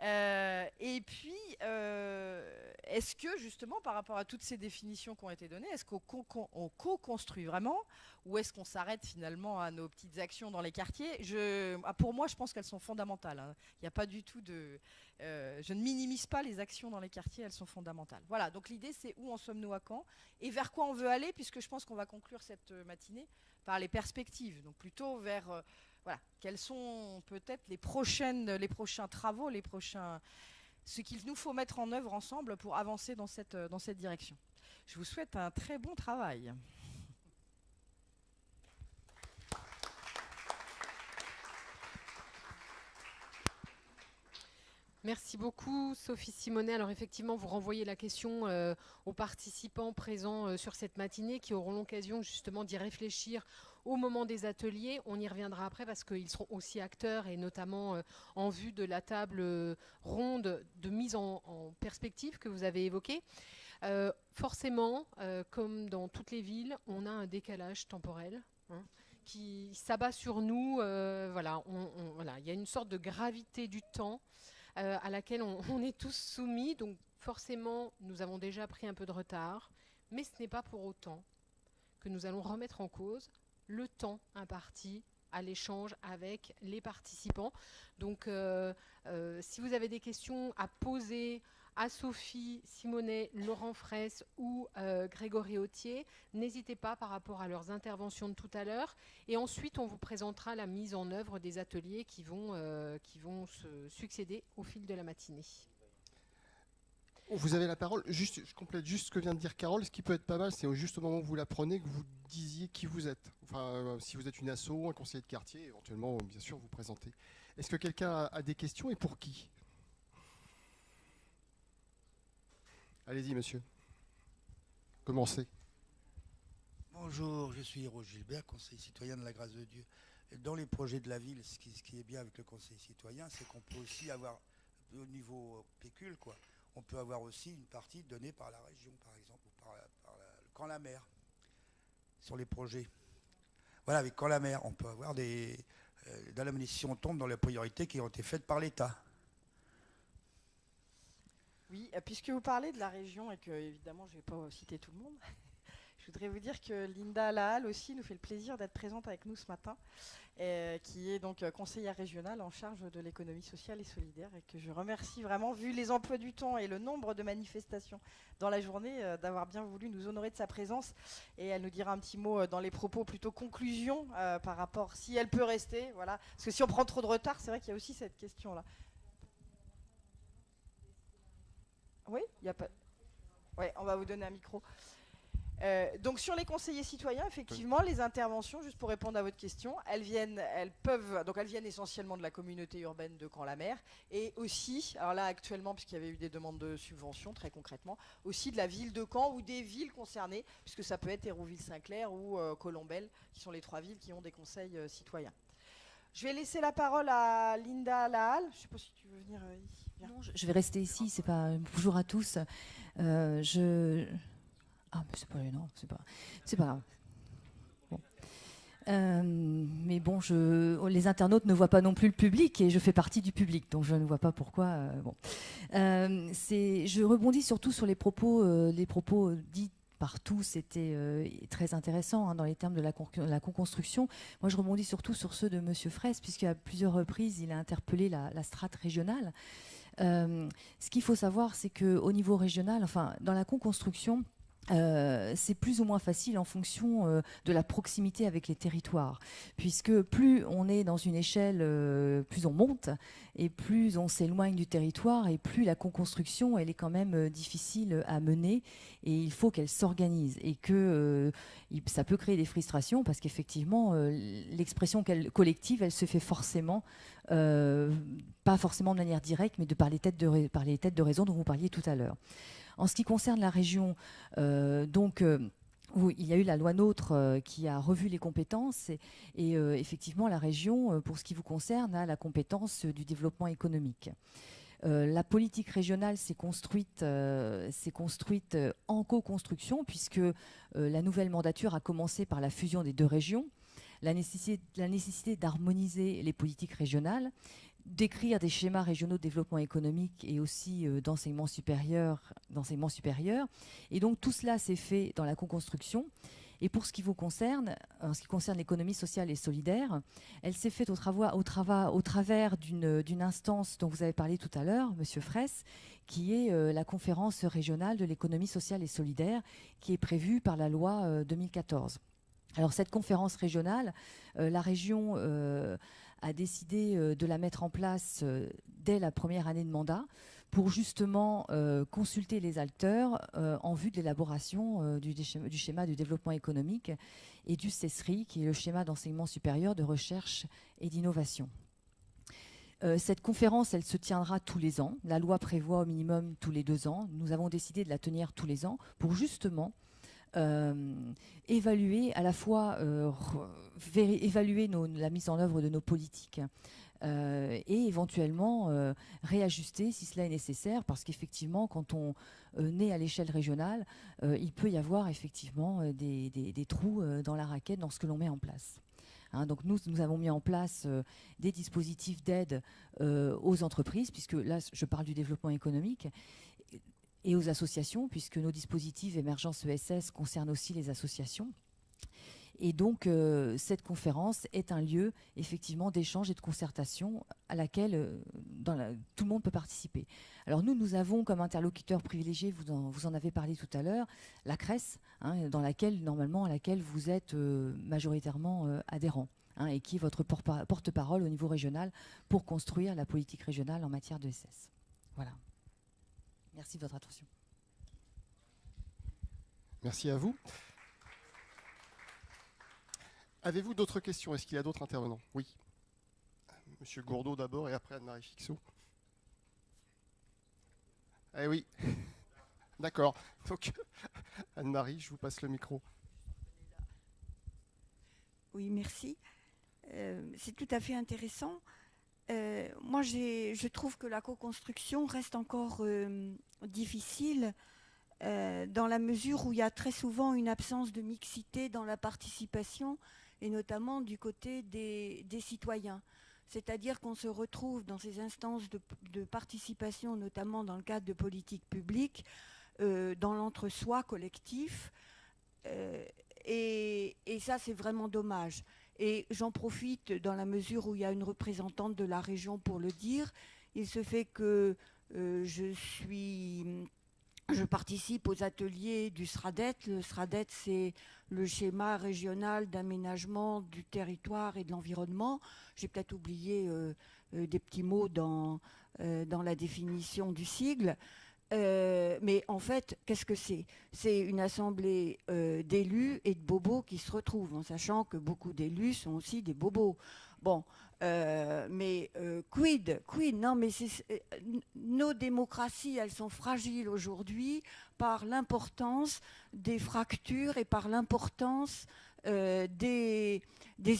Et puis, est-ce que justement, par rapport à toutes ces définitions qui ont été données, est-ce qu'on co-construit vraiment, ou est-ce qu'on s'arrête finalement à nos petites actions dans les quartiers? Pour moi, je pense qu'elles sont fondamentales, hein. Il n'y a pas du tout de... je ne minimise pas les actions dans les quartiers, elles sont fondamentales. Voilà, donc l'idée, c'est où en sommes-nous à Caen et vers quoi on veut aller, puisque je pense qu'on va conclure cette matinée par les perspectives, donc plutôt vers... voilà, quels sont peut-être les prochains travaux, ce qu'il nous faut mettre en œuvre ensemble pour avancer dans cette direction. Je vous souhaite un très bon travail. Merci beaucoup Sophie Simonet. Alors effectivement, vous renvoyez la question aux participants présents sur cette matinée qui auront l'occasion justement d'y réfléchir au moment des ateliers. On y reviendra après parce qu'ils seront aussi acteurs et notamment en vue de la table ronde de mise en perspective que vous avez évoquée. Forcément, comme dans toutes les villes, on a un décalage temporel, hein, qui s'abat sur nous. Voilà, il y a une sorte de gravité du temps à laquelle on est tous soumis. Donc forcément, nous avons déjà pris un peu de retard, mais ce n'est pas pour autant que nous allons remettre en cause le temps imparti à l'échange avec les participants. Donc si vous avez des questions à poser à Sophie Simonet, Laurent Fraisse ou Grégory Autier, n'hésitez pas par rapport à leurs interventions de tout à l'heure. Et ensuite, on vous présentera la mise en œuvre des ateliers qui vont se succéder au fil de la matinée. Vous avez la parole. Juste, je complète juste ce que vient de dire Carole. Ce qui peut être pas mal, c'est juste au moment où vous la prenez que vous disiez qui vous êtes. Enfin, si vous êtes une asso, un conseiller de quartier, éventuellement, bien sûr, vous présentez. Est-ce que quelqu'un a des questions et pour qui? Allez-y, monsieur. Commencez. Bonjour, je suis Hérault Gilbert, conseiller citoyen de la Grâce de Dieu. Dans les projets de la ville, ce qui est bien avec le conseil citoyen, c'est qu'on peut aussi avoir, au niveau pécule, quoi, on peut avoir aussi une partie donnée par la région, par exemple, ou par le Camp-la-Mer, sur les projets. Voilà, avec Camp-la-Mer, on peut avoir dans la si on tombe dans les priorités qui ont été faites par l'État. Oui, puisque vous parlez de la région et que, évidemment, je ne vais pas citer tout le monde, je voudrais vous dire que Linda Lahalle aussi nous fait le plaisir d'être présente avec nous ce matin, qui est donc conseillère régionale en charge de l'économie sociale et solidaire, et que je remercie vraiment, vu les emplois du temps et le nombre de manifestations dans la journée, d'avoir bien voulu nous honorer de sa présence. Et elle nous dira un petit mot dans les propos plutôt conclusion par rapport, si elle peut rester, voilà. Parce que si on prend trop de retard, c'est vrai qu'il y a aussi cette question-là. Oui, il y a pas. Ouais, on va vous donner un micro. Donc sur les conseillers citoyens, effectivement, les interventions, juste pour répondre à votre question, elles viennent essentiellement de la communauté urbaine de Camp-la-Mer et aussi, alors là actuellement, puisqu'il y avait eu des demandes de subventions, très concrètement, aussi de la ville de Caen ou des villes concernées, puisque ça peut être Hérouville-Saint-Clair ou Colombelles, qui sont les 3 villes qui ont des conseils citoyens. Je vais laisser la parole à Linda Lahalle. Je ne sais pas si tu veux venir ici. Viens. Non, je vais rester ici. C'est pas bonjour à tous. Ah, mais c'est pas énorme. C'est pas grave. Bon. Mais bon, les internautes ne voient pas non plus le public et je fais partie du public, donc je ne vois pas pourquoi. Bon. Je rebondis surtout sur les propos dits partout, c'était très intéressant hein, dans les termes de la co-construction. Moi, je rebondis surtout sur ceux de M. Fraisse, puisqu'à plusieurs reprises, il a interpellé la strate régionale. Ce qu'il faut savoir, c'est qu'au niveau régional, enfin, dans la co-construction, c'est plus ou moins facile en fonction de la proximité avec les territoires, puisque plus on est dans une échelle, plus on monte, et plus on s'éloigne du territoire, et plus la co-construction, elle est quand même difficile à mener, et il faut qu'elle s'organise, et que ça peut créer des frustrations, parce qu'effectivement, l'expression collective, elle se fait forcément, pas forcément de manière directe, mais par les têtes de réseau dont vous parliez tout à l'heure. En ce qui concerne la région, où il y a eu la loi NOTRe qui a revu les compétences et effectivement la région, pour ce qui vous concerne, a la compétence du développement économique. La politique régionale s'est construite en co-construction puisque la nouvelle mandature a commencé par la fusion des 2 régions. la nécessité d'harmoniser les politiques régionales, d'écrire des schémas régionaux de développement économique et aussi d'enseignement supérieur. Et donc tout cela s'est fait dans la co-construction. Et pour ce qui vous concerne, en ce qui concerne l'économie sociale et solidaire, elle s'est faite au travers d'une instance dont vous avez parlé tout à l'heure, Monsieur Fraisse, qui est la conférence régionale de l'économie sociale et solidaire, qui est prévue par la loi 2014. Alors cette conférence régionale, la région a décidé de la mettre en place dès la première année de mandat pour justement consulter les acteurs en vue de l'élaboration du schéma du développement économique et du CESRI, qui est le schéma d'enseignement supérieur de recherche et d'innovation. Cette conférence, elle se tiendra tous les ans. La loi prévoit au minimum tous les 2 ans. Nous avons décidé de la tenir tous les ans pour justement évaluer à la fois évaluer la mise en œuvre de nos politiques et éventuellement réajuster si cela est nécessaire, parce qu'effectivement quand on est à l'échelle régionale, il peut y avoir effectivement des trous dans la raquette dans ce que l'on met en place. Donc nous avons mis en place des dispositifs d'aide aux entreprises, puisque là je parle du développement économique, et aux associations, puisque nos dispositifs Émergence ESS concernent aussi les associations. Et donc, cette conférence est un lieu, effectivement, d'échange et de concertation à laquelle tout le monde peut participer. Alors nous avons comme interlocuteur privilégié, vous en avez parlé tout à l'heure, la CRES, à laquelle vous êtes majoritairement adhérent, et qui est votre porte-parole au niveau régional pour construire la politique régionale en matière de SS. Voilà. Merci de votre attention. Merci à vous. Avez-vous d'autres questions? Est-ce qu'il y a d'autres intervenants? Oui. Monsieur Gourdeau d'abord et après Anne-Marie Fixot. Eh oui. D'accord. Donc, Anne-Marie, je vous passe le micro. Oui, merci. C'est tout à fait intéressant. Moi, je trouve que la co-construction reste encore difficile dans la mesure où il y a très souvent une absence de mixité dans la participation, et notamment du côté des citoyens. C'est-à-dire qu'on se retrouve dans ces instances de participation, notamment dans le cadre de politiques publiques, dans l'entre-soi collectif, et ça, c'est vraiment dommage. Et j'en profite dans la mesure où il y a une représentante de la région pour le dire. Il se fait que je participe aux ateliers du SRADET. Le SRADET, c'est le schéma régional d'aménagement du territoire et de l'environnement. J'ai peut-être oublié des petits mots dans la définition du sigle. Mais en fait, qu'est-ce que c'est? C'est une assemblée d'élus et de bobos qui se retrouvent, en sachant que beaucoup d'élus sont aussi des bobos. Bon, mais quid? Non, mais nos démocraties, elles sont fragiles aujourd'hui par l'importance des fractures et par l'importance des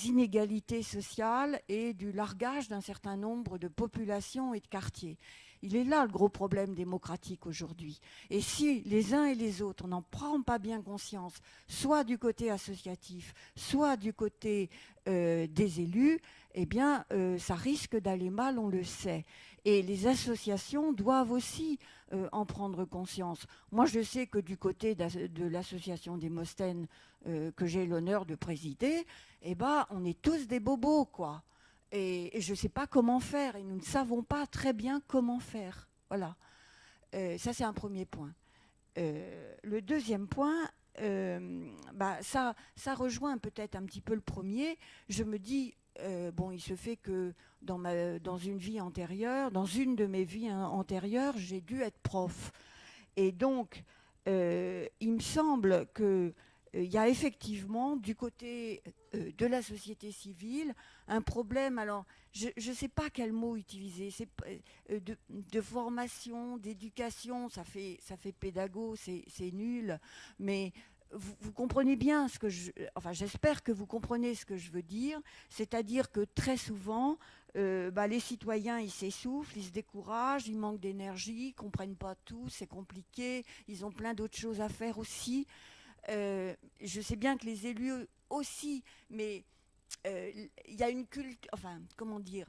inégalités sociales et du largage d'un certain nombre de populations et de quartiers. Il est là le gros problème démocratique aujourd'hui. Et si les uns et les autres, on n'en prend pas bien conscience, soit du côté associatif, soit du côté des élus, eh bien, ça risque d'aller mal, on le sait. Et les associations doivent aussi en prendre conscience. Moi, je sais que du côté de l'association Démosthène que j'ai l'honneur de présider, eh ben, on est tous des bobos, quoi. Et je ne sais pas comment faire, et nous ne savons pas très bien comment faire. Voilà. Ça, c'est un premier point. Le deuxième point, ça rejoint peut-être un petit peu le premier. Je me dis, il se fait que dans une vie antérieure, dans une de mes vies antérieures, j'ai dû être prof. Et donc, il me semble que il y a effectivement du côté de la société civile un problème, alors je ne sais pas quel mot utiliser, c'est de formation, d'éducation, ça fait pédago, c'est nul, mais vous comprenez bien ce que j'espère que vous comprenez ce que je veux dire, c'est-à-dire que très souvent les citoyens ils s'essoufflent, ils se découragent, ils manquent d'énergie, ils ne comprennent pas tout, c'est compliqué, ils ont plein d'autres choses à faire aussi. Je sais bien que les élus aussi, mais il y a une culte, enfin, comment dire,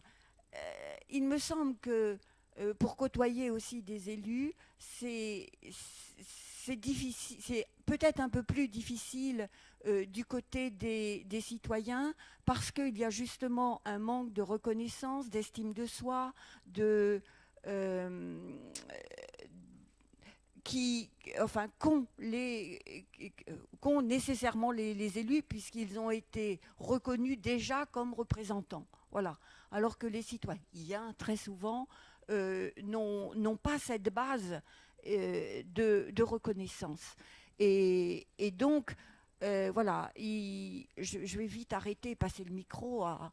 il me semble que pour côtoyer aussi des élus, c'est difficile, c'est peut-être un peu plus difficile du côté des citoyens parce qu'il y a justement un manque de reconnaissance, d'estime de soi, qu'ont nécessairement les élus puisqu'ils ont été reconnus déjà comme représentants. Voilà. Alors que les citoyens, très souvent, n'ont pas cette base de reconnaissance. Et donc, voilà, je vais vite arrêter, passer le micro à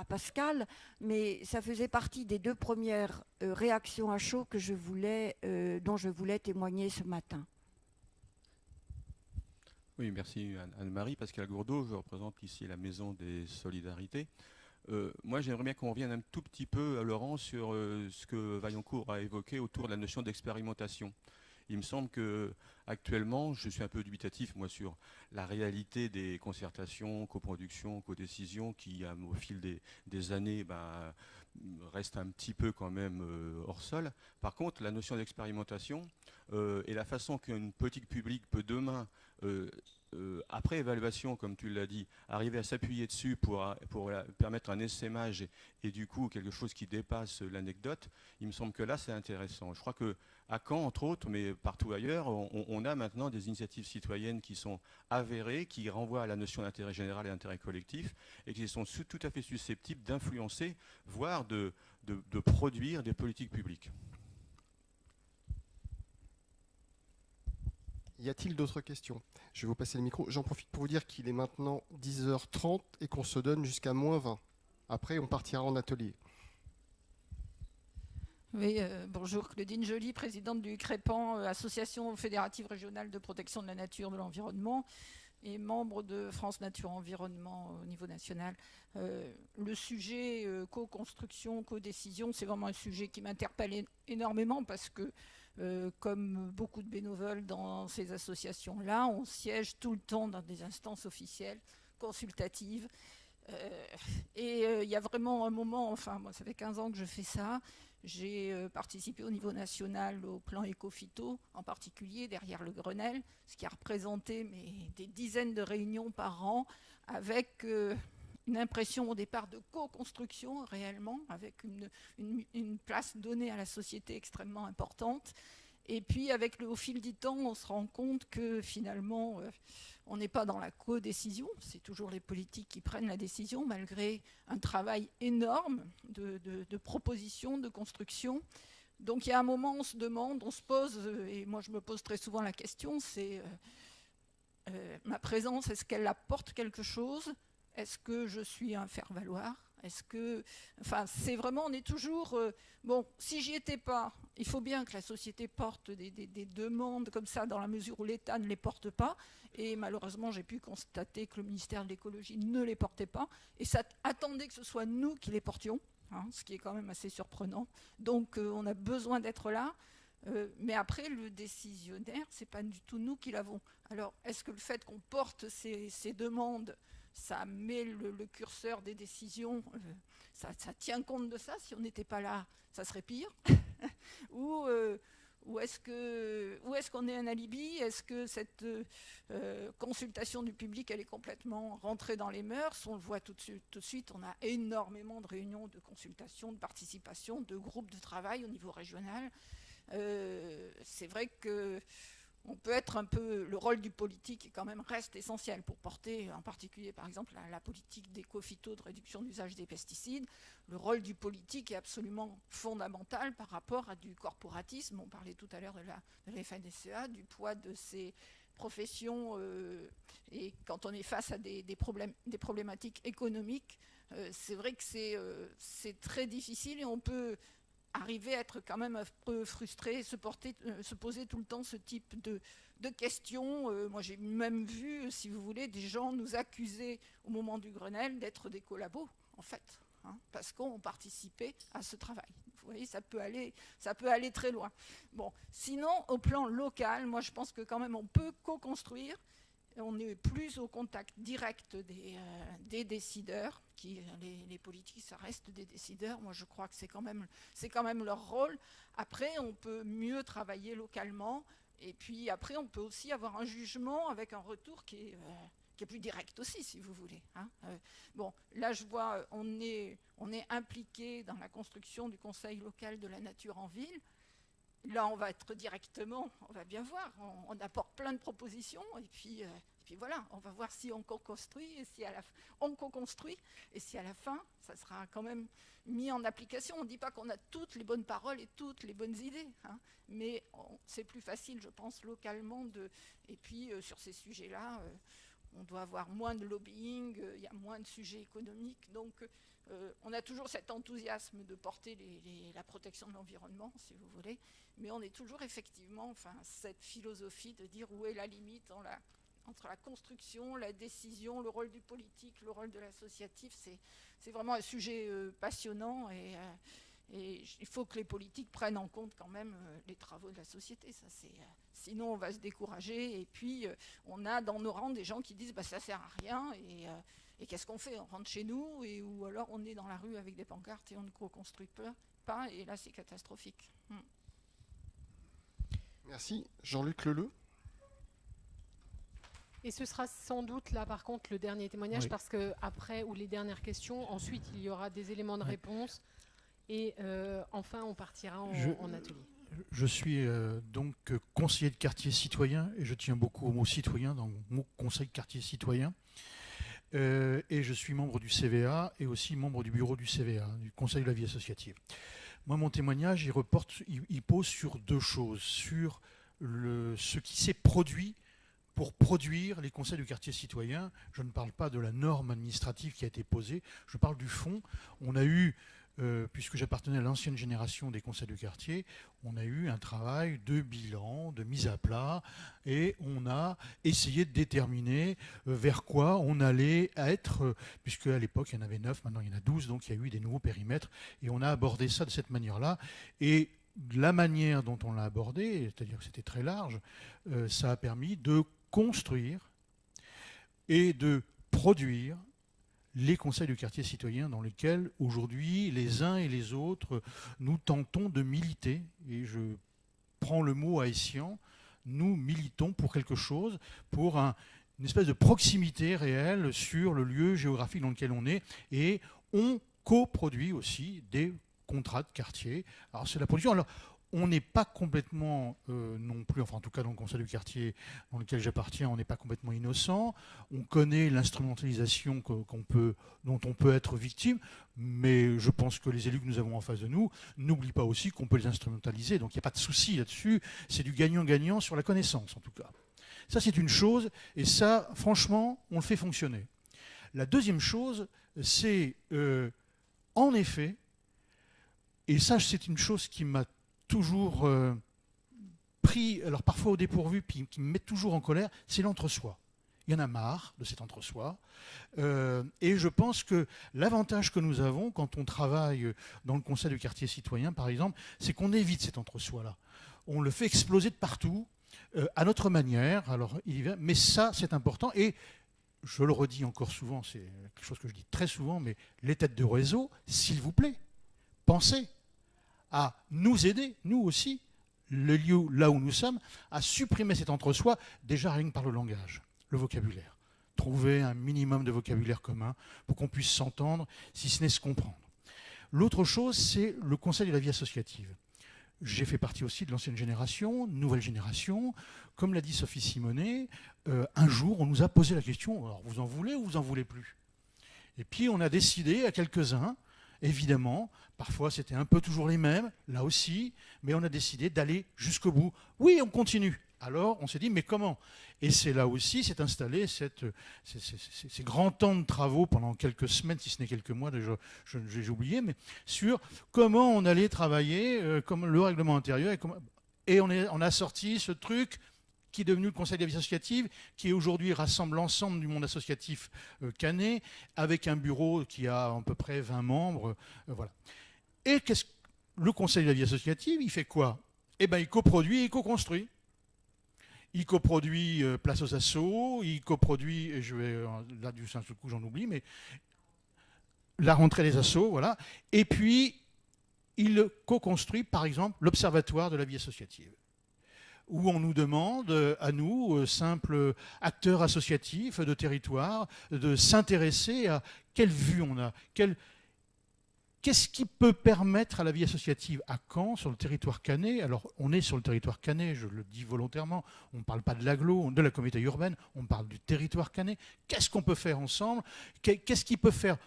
Pascal, mais ça faisait partie des 2 premières réactions à chaud que dont je voulais témoigner ce matin. Oui, merci Anne-Marie. Pascal Gourdeau, je représente ici la Maison des Solidarités. Moi, j'aimerais bien qu'on revienne un tout petit peu, Laurent, sur ce que Vaillancourt a évoqué autour de la notion d'expérimentation. Il me semble que actuellement, je suis un peu dubitatif, moi, sur la réalité des concertations, coproductions, codécisions, qui, au fil des années, restent un petit peu quand même hors sol. Par contre, la notion d'expérimentation et la façon qu'une politique publique peut demain, après évaluation, comme tu l'as dit, arriver à s'appuyer dessus pour permettre un essaimage et du coup quelque chose qui dépasse l'anecdote, il me semble que là c'est intéressant. Je crois que à Caen, entre autres, mais partout ailleurs, on a maintenant des initiatives citoyennes qui sont avérées, qui renvoient à la notion d'intérêt général et d'intérêt collectif, et qui sont tout à fait susceptibles d'influencer, voire de produire des politiques publiques. Y a-t-il d'autres questions? Je vais vous passer le micro. J'en profite pour vous dire qu'il est maintenant 10h30 et qu'on se donne jusqu'à -20. Après, on partira en atelier. Oui, bonjour, Claudine Joly, présidente du CREPAN, Association fédérative régionale de protection de la nature, de l'environnement, et membre de France Nature Environnement au niveau national. Le sujet co-construction, co-décision, c'est vraiment un sujet qui m'interpelle énormément parce que, comme beaucoup de bénévoles dans ces associations-là, on siège tout le temps dans des instances officielles, consultatives. Et il y a vraiment un moment, enfin moi ça fait 15 ans que je fais ça, j'ai participé au niveau national au plan éco-phyto, en particulier derrière le Grenelle, ce qui a représenté des dizaines de réunions par an avec une impression au départ de co-construction réellement, avec une place donnée à la société extrêmement importante. Et puis au fil du temps, on se rend compte que finalement, on n'est pas dans la co-décision, c'est toujours les politiques qui prennent la décision, malgré un travail énorme de proposition, de construction. Donc il y a un moment, on se demande, on se pose, et moi je me pose très souvent la question, c'est ma présence, est-ce qu'elle apporte quelque chose? Est-ce que je suis un faire-valoir? Est-ce que, enfin, c'est vraiment, on est toujours, bon, si j'y étais pas, il faut bien que la société porte des demandes comme ça dans la mesure où l'État ne les porte pas. Et malheureusement, j'ai pu constater que le ministère de l'écologie ne les portait pas. Et ça attendait que ce soit nous qui les portions, hein, ce qui est quand même assez surprenant. Donc, on a besoin d'être là. Mais après, le décisionnaire, c'est pas du tout nous qui l'avons. Alors, est-ce que le fait qu'on porte ces demandes, ça met le curseur des décisions, ça tient compte de ça? Si on n'était pas là, ça serait pire. Ou est-ce qu'on est un alibi? Est-ce que cette consultation du public, elle est complètement rentrée dans les mœurs? On le voit tout de suite, on a énormément de réunions de consultation, de participation, de groupes de travail au niveau régional. C'est vrai que on peut être un peu, le rôle du politique quand même reste essentiel pour porter, en particulier par exemple la politique d'éco-phyto de réduction d'usage des pesticides. Le rôle du politique est absolument fondamental par rapport à du corporatisme. On parlait tout à l'heure de la FNSEA, du poids de ces professions, et quand on est face à des problématiques économiques, c'est vrai que c'est très difficile et on peut arriver à être quand même un peu frustré, se poser tout le temps ce type de questions. Moi, j'ai même vu, si vous voulez, des gens nous accuser au moment du Grenelle d'être des collabos, en fait, hein, parce qu'on participait à ce travail. Vous voyez, ça peut aller très loin. Bon, sinon, au plan local, moi, je pense que quand même, on peut co-construire. on est plus au contact direct des décideurs. Les politiques, ça reste des décideurs. Moi, je crois que c'est quand même leur rôle. Après, on peut mieux travailler localement. Et puis après, on peut aussi avoir un jugement avec un retour qui est plus direct aussi, si vous voulez. Hein. Bon, là, je vois, on est impliqué dans la construction du Conseil local de la nature en ville. Là, on va être directement, on va bien voir, on apporte plein de propositions, et puis voilà, on va voir si on co-construit, et si on co-construit, et si à la fin, ça sera quand même mis en application. On ne dit pas qu'on a toutes les bonnes paroles et toutes les bonnes idées, hein, mais c'est plus facile, je pense, localement. Et puis, sur ces sujets-là, on doit avoir moins de lobbying, il y a moins de sujets économiques, donc on a toujours cet enthousiasme de porter la protection de l'environnement, si vous voulez, mais on est toujours effectivement, cette philosophie de dire où est la limite entre la construction, la décision, le rôle du politique, le rôle de l'associatif. C'est vraiment un sujet passionnant, et il faut que les politiques prennent en compte quand même les travaux de la société. Sinon, on va se décourager, et puis on a dans nos rangs des gens qui disent ça ne sert à rien, et qu'est-ce qu'on fait? On rentre chez nous, ou alors on est dans la rue avec des pancartes et on ne co-construit pas, et là c'est catastrophique. Merci. Jean-Luc Leleu. Et ce sera sans doute là par contre le dernier témoignage, parce que après, ou les dernières questions, ensuite il y aura des éléments de réponse, et enfin on partira en atelier. Je suis donc conseiller de quartier citoyen, et je tiens beaucoup au mot citoyen dans mon conseil de quartier citoyen. Et je suis membre du CVA et aussi membre du bureau du CVA, du Conseil de la vie associative. Moi, mon témoignage, il pose sur deux choses. Sur ce qui s'est produit pour produire les conseils du quartier citoyen. Je ne parle pas de la norme administrative qui a été posée, je parle du fond. On a eu, puisque j'appartenais à l'ancienne génération des conseils du quartier, on a eu un travail de bilan, de mise à plat, et on a essayé de déterminer vers quoi on allait être, puisque à l'époque il y en avait 9, maintenant il y en a 12, donc il y a eu des nouveaux périmètres, et on a abordé ça de cette manière-là. Et la manière dont on l'a abordé, c'est-à-dire que c'était très large, ça a permis de construire et de produire les conseils du quartier citoyen dans lesquels aujourd'hui les uns et les autres nous tentons de militer, et je prends le mot haïtien, nous militons pour quelque chose, pour une espèce de proximité réelle sur le lieu géographique dans lequel on est, et on coproduit aussi des contrats de quartier. Alors c'est la production. Alors, on n'est pas complètement non plus, enfin en tout cas dans le conseil du quartier dans lequel j'appartiens, on n'est pas complètement innocent. On connaît l'instrumentalisation dont on peut être victime, mais je pense que les élus que nous avons en face de nous n'oublient pas aussi qu'on peut les instrumentaliser. Donc il n'y a pas de souci là-dessus. C'est du gagnant-gagnant sur la connaissance en tout cas. Ça c'est une chose, et ça franchement on le fait fonctionner. La deuxième chose, c'est en effet, et ça c'est une chose qui m'a toujours pris, alors parfois au dépourvu, puis qui me met toujours en colère, c'est l'entre-soi. Il y en a marre de cet entre-soi. Et je pense que l'avantage que nous avons quand on travaille dans le conseil du quartier citoyen, par exemple, c'est qu'on évite cet entre-soi-là. On le fait exploser de partout, à notre manière. Alors, mais ça, c'est important. Et je le redis encore souvent, c'est quelque chose que je dis très souvent, mais les têtes de réseau, s'il vous plaît, pensez à nous aider, nous aussi, le lieu là où nous sommes, à supprimer cet entre-soi, déjà rien que par le langage, le vocabulaire. Trouver un minimum de vocabulaire commun pour qu'on puisse s'entendre, si ce n'est se comprendre. L'autre chose, c'est le conseil de la vie associative. J'ai fait partie aussi de l'ancienne génération, nouvelle génération. Comme l'a dit Sophie Simonet, un jour, on nous a posé la question, alors vous en voulez ou vous en voulez plus? Et puis on a décidé à quelques-uns, évidemment, parfois c'était un peu toujours les mêmes, là aussi, mais on a décidé d'aller jusqu'au bout. Oui, on continue. Alors on s'est dit, mais comment? Et c'est là aussi, s'est installé ces grands temps de travaux pendant quelques semaines, si ce n'est quelques mois, déjà, j'ai oublié, mais sur comment on allait travailler, comme le règlement intérieur, et on a sorti ce truc qui est devenu le Conseil de la vie associative, qui aujourd'hui rassemble l'ensemble du monde associatif canet, avec un bureau qui a à peu près 20 membres. Voilà. Et le Conseil de la vie associative, il fait quoi? Eh bien, il coproduit et il co-construit. il coproduit Place aux Assauts, il coproduit, et je vais, là du seul coup j'en oublie, mais la rentrée des Assauts, voilà. Et puis, il co-construit, par exemple, l'Observatoire de la vie associative, où on nous demande, à nous, simples acteurs associatifs de territoire, de s'intéresser à quelle vue on a, qu'est-ce qui peut permettre à la vie associative à Caen, sur le territoire canet? Alors, on est sur le territoire canet, je le dis volontairement, on ne parle pas de l'agglo, de la communauté urbaine, on parle du territoire canet. Qu'est-ce qu'on peut faire ensemble? Qu'est-ce qui peut faire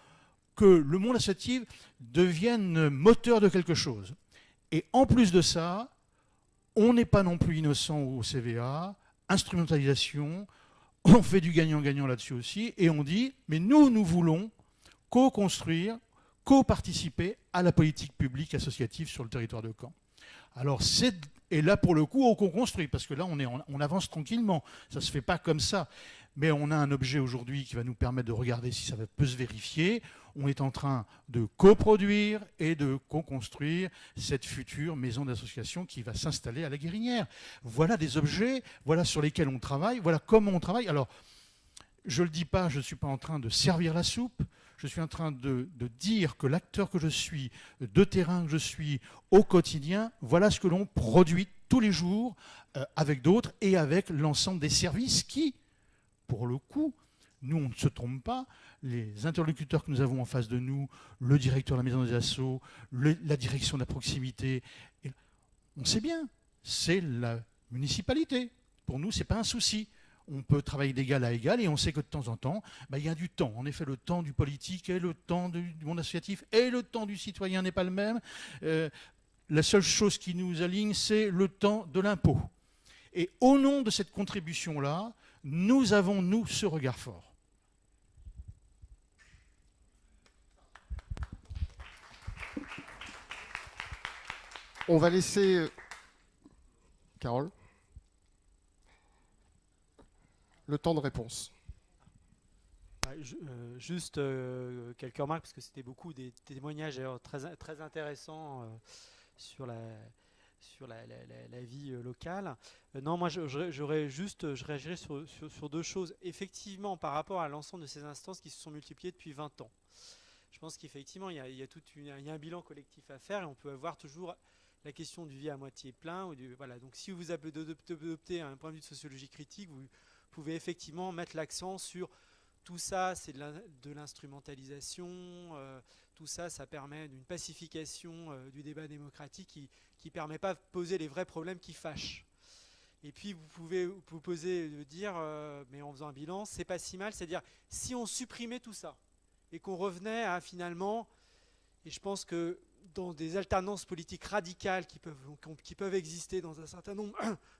que le monde associatif devienne moteur de quelque chose? Et en plus de ça, on n'est pas non plus innocent au CVA, instrumentalisation, on fait du gagnant-gagnant là-dessus aussi, et on dit, mais nous voulons co-construire, co-participer à la politique publique associative sur le territoire de Caen. Alors, et là, pour le coup, on co-construit, parce que là, on avance tranquillement. Ça ne se fait pas comme ça. Mais on a un objet aujourd'hui qui va nous permettre de regarder si ça peut se vérifier. On est en train de coproduire et de co-construire cette future maison d'association qui va s'installer à la Guérinière. Voilà des objets, voilà sur lesquels on travaille, voilà comment on travaille. Alors, je ne le dis pas, je ne suis pas en train de servir la soupe. Je suis en train de dire que l'acteur que je suis, de terrain que je suis au quotidien, voilà ce que l'on produit tous les jours avec d'autres et avec l'ensemble des services qui, pour le coup, nous on ne se trompe pas, les interlocuteurs que nous avons en face de nous, le directeur de la maison des assos, la direction de la proximité, on sait bien, c'est la municipalité. Pour nous, ce n'est pas un souci. On peut travailler d'égal à égal et on sait que de temps en temps, il y a du temps. En effet, le temps du politique et le temps du monde associatif et le temps du citoyen n'est pas le même. La seule chose qui nous aligne, c'est le temps de l'impôt. Et au nom de cette contribution-là, nous avons, nous, ce regard fort. On va laisser Carole le temps de réponse. Juste quelques remarques, parce que c'était beaucoup des témoignages très, très intéressants sur la vie locale. Non, moi, je réagirais sur deux choses. Effectivement, par rapport à l'ensemble de ces instances qui se sont multipliées depuis 20 ans, je pense qu'effectivement, il y a un bilan collectif à faire et on peut avoir toujours la question du verre à moitié plein. Voilà. Donc, si vous adoptez un point de vue de sociologie critique, vous pouvez effectivement mettre l'accent sur tout ça, c'est de l'instrumentalisation, tout ça, ça permet d'une pacification du débat démocratique qui ne permet pas de poser les vrais problèmes qui fâchent. Et puis vous pouvez vous poser, dire, mais en faisant un bilan, c'est pas si mal, c'est-à-dire si on supprimait tout ça et qu'on revenait à finalement, et je pense que dans des alternances politiques radicales qui peuvent exister dans un certain nombre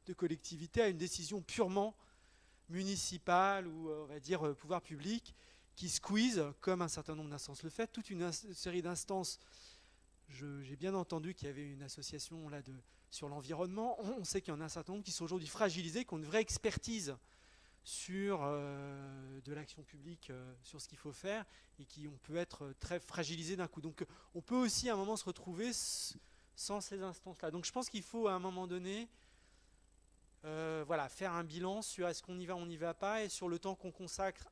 de collectivités, à une décision purement municipale ou on va dire pouvoir public qui squeeze, comme un certain nombre d'instances le fait, toute une série d'instances. J'ai bien entendu qu'il y avait une association là sur l'environnement. On sait qu'il y en a un certain nombre qui sont aujourd'hui fragilisés, qui ont une vraie expertise sur de l'action publique, sur ce qu'il faut faire, et on peut être très fragilisé d'un coup. Donc on peut aussi à un moment se retrouver sans ces instances-là. Donc je pense qu'il faut à un moment donné faire un bilan sur est-ce qu'on y va, on n'y va pas, et sur le temps qu'on consacre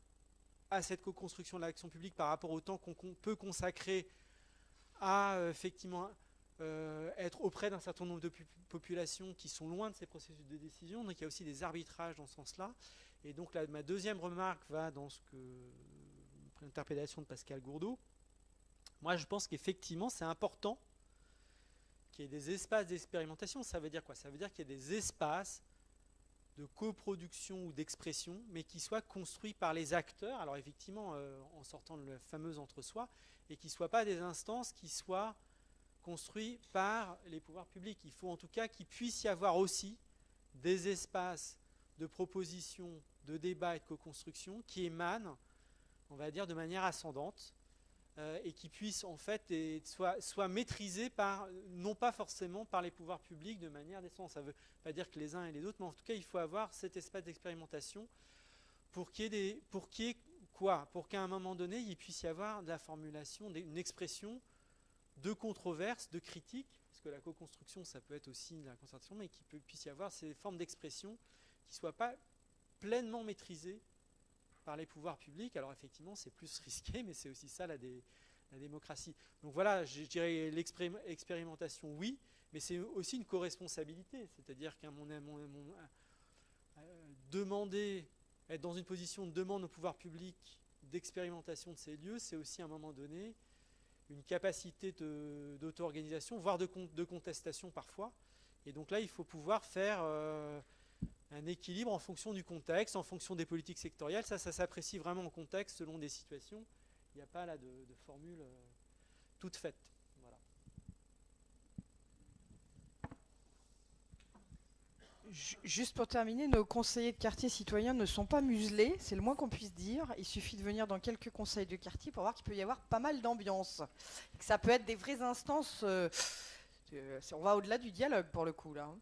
à cette co-construction de l'action publique par rapport au temps qu'on peut consacrer à effectivement être auprès d'un certain nombre de populations qui sont loin de ces processus de décision. Donc il y a aussi des arbitrages dans ce sens-là. Et donc là, ma deuxième remarque va dans l'interpellation de Pascal Gourdeau. Moi, je pense qu'effectivement, c'est important qu'il y ait des espaces d'expérimentation. Ça veut dire quoi? Ça veut dire qu'il y a des espaces de coproduction ou d'expression, mais qui soient construits par les acteurs, alors effectivement en sortant de la fameuse entre-soi, et qui ne soient pas des instances qui soient construits par les pouvoirs publics. Il faut en tout cas qu'il puisse y avoir aussi des espaces de proposition, de débat et de co-construction qui émanent, on va dire, de manière ascendante, et qui puissent en fait soit maîtrisés non pas forcément par les pouvoirs publics de manière descendante. Ça ne veut pas dire que les uns et les autres, mais en tout cas il faut avoir cet espace d'expérimentation pour qu'à un moment donné il puisse y avoir de la formulation, une expression de controverse, de critique, parce que la co-construction ça peut être aussi de la concertation, mais qu'il puisse y avoir ces formes d'expression qui ne soit pas pleinement maîtrisé par les pouvoirs publics. Alors effectivement, c'est plus risqué, mais c'est aussi ça la démocratie. Donc voilà, je dirais l'expérimentation, oui, mais c'est aussi une co-responsabilité. C'est-à-dire qu'à demander, être dans une position de demande au pouvoir public d'expérimentation de ces lieux, c'est aussi à un moment donné une capacité d'auto-organisation, voire de contestation parfois. Et donc là, il faut pouvoir faire un équilibre en fonction du contexte, en fonction des politiques sectorielles. Ça s'apprécie vraiment en contexte, selon des situations. Il n'y a pas là de formule toute faite. Voilà. Juste pour terminer, nos conseillers de quartier citoyens ne sont pas muselés, c'est le moins qu'on puisse dire. Il suffit de venir dans quelques conseils de quartier pour voir qu'il peut y avoir pas mal d'ambiance. Ça peut être des vraies instances. On va au-delà du dialogue pour le coup là.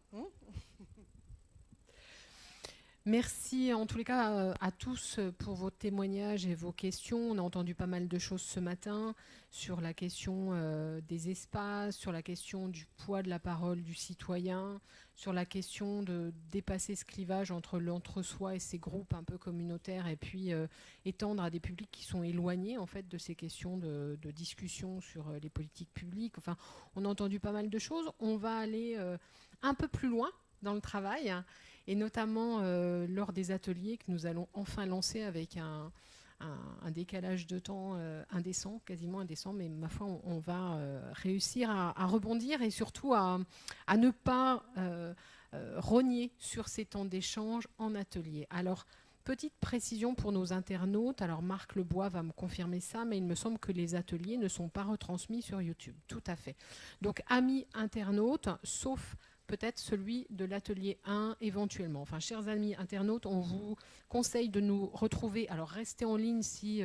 Merci en tous les cas à tous pour vos témoignages et vos questions. On a entendu pas mal de choses ce matin sur la question des espaces, sur la question du poids de la parole du citoyen, sur la question de dépasser ce clivage entre l'entre-soi et ces groupes un peu communautaires et puis étendre à des publics qui sont éloignés en fait de ces questions de discussion sur les politiques publiques. Enfin, on a entendu pas mal de choses. On va aller un peu plus loin dans le travail, et notamment lors des ateliers que nous allons enfin lancer avec un décalage de temps indécent, quasiment indécent, mais ma foi, on va réussir à rebondir et surtout à ne pas rogner sur ces temps d'échange en atelier. Alors, petite précision pour nos internautes, alors Marc Lebois va me confirmer ça, mais il me semble que les ateliers ne sont pas retransmis sur YouTube. Tout à fait. Donc, amis internautes, sauf peut-être celui de l'atelier 1 éventuellement. Enfin, chers amis internautes, on vous conseille de nous retrouver. Alors, restez en ligne si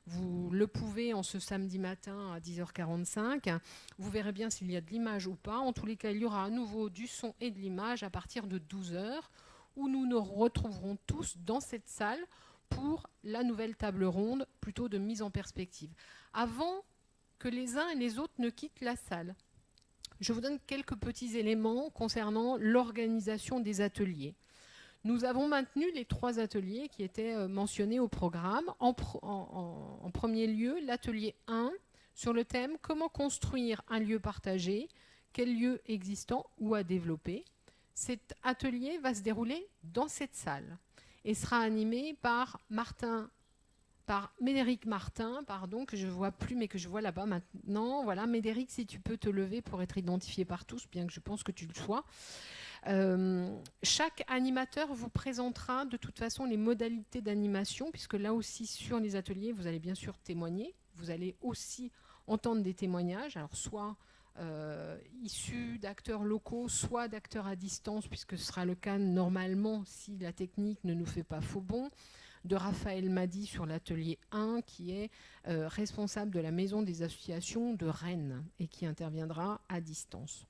vous le pouvez en ce samedi matin à 10h45. Vous verrez bien s'il y a de l'image ou pas. En tous les cas, il y aura à nouveau du son et de l'image à partir de 12h où nous nous retrouverons tous dans cette salle pour la nouvelle table ronde, plutôt de mise en perspective. Avant que les uns et les autres ne quittent la salle, je vous donne quelques petits éléments concernant l'organisation des ateliers. Nous avons maintenu les 3 ateliers qui étaient mentionnés au programme. En premier lieu, l'atelier 1 sur le thème « Comment construire un lieu partagé ? Quel lieu existant ou à développer ?» Cet atelier va se dérouler dans cette salle et sera animé par Médéric Martin, pardon, que je ne vois plus, mais que je vois là-bas maintenant. Voilà, Médéric, si tu peux te lever pour être identifié par tous, bien que je pense que tu le sois. Chaque animateur vous présentera de toute façon les modalités d'animation, puisque là aussi, sur les ateliers, vous allez bien sûr témoigner. Vous allez aussi entendre des témoignages, alors soit issus d'acteurs locaux, soit d'acteurs à distance, puisque ce sera le cas normalement si la technique ne nous fait pas faux bond, de Raphaël Madi sur l'atelier 1, qui est responsable de la Maison des associations de Rennes et qui interviendra à distance.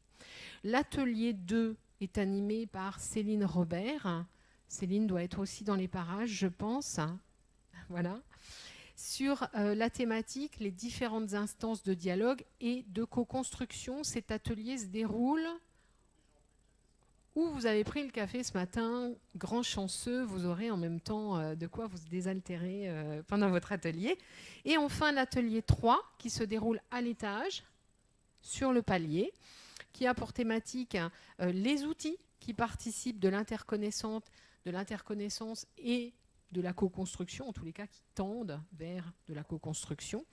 L'atelier 2 est animé par Céline Robert. Céline doit être aussi dans les parages, je pense. Voilà. Sur la thématique, les différentes instances de dialogue et de co-construction. Cet atelier se déroule où vous avez pris le café ce matin, grand chanceux, vous aurez en même temps de quoi vous désaltérer pendant votre atelier. Et enfin, l'atelier 3, qui se déroule à l'étage, sur le palier, qui a pour thématique les outils qui participent de l'interconnaissance et de la co-construction, en tous les cas qui tendent vers de la co-construction,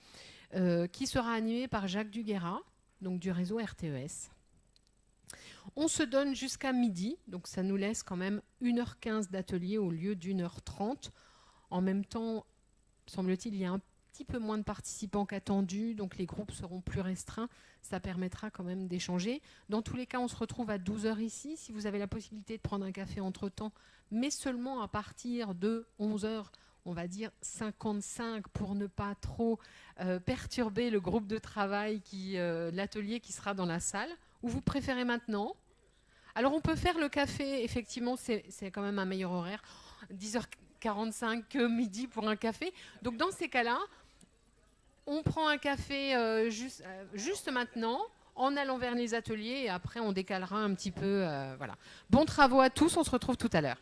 qui sera animé par Jacques Duguerra, donc du réseau RTES. On se donne jusqu'à midi, donc ça nous laisse quand même 1h15 d'atelier au lieu d'1h30. En même temps, semble-t-il, il y a un petit peu moins de participants qu'attendu, donc les groupes seront plus restreints. Ça permettra quand même d'échanger. Dans tous les cas, on se retrouve à 12h ici. Si vous avez la possibilité de prendre un café entre-temps, mais seulement à partir de 11h, on va dire 55, pour ne pas trop perturber le groupe de travail, l'atelier qui sera dans la salle. Ou vous préférez maintenant? Alors on peut faire le café, effectivement, c'est quand même un meilleur horaire, 10h45 que midi pour un café. Donc dans ces cas-là, on prend un café juste maintenant, en allant vers les ateliers, et après on décalera un petit peu. Voilà. Bons travaux à tous, on se retrouve tout à l'heure.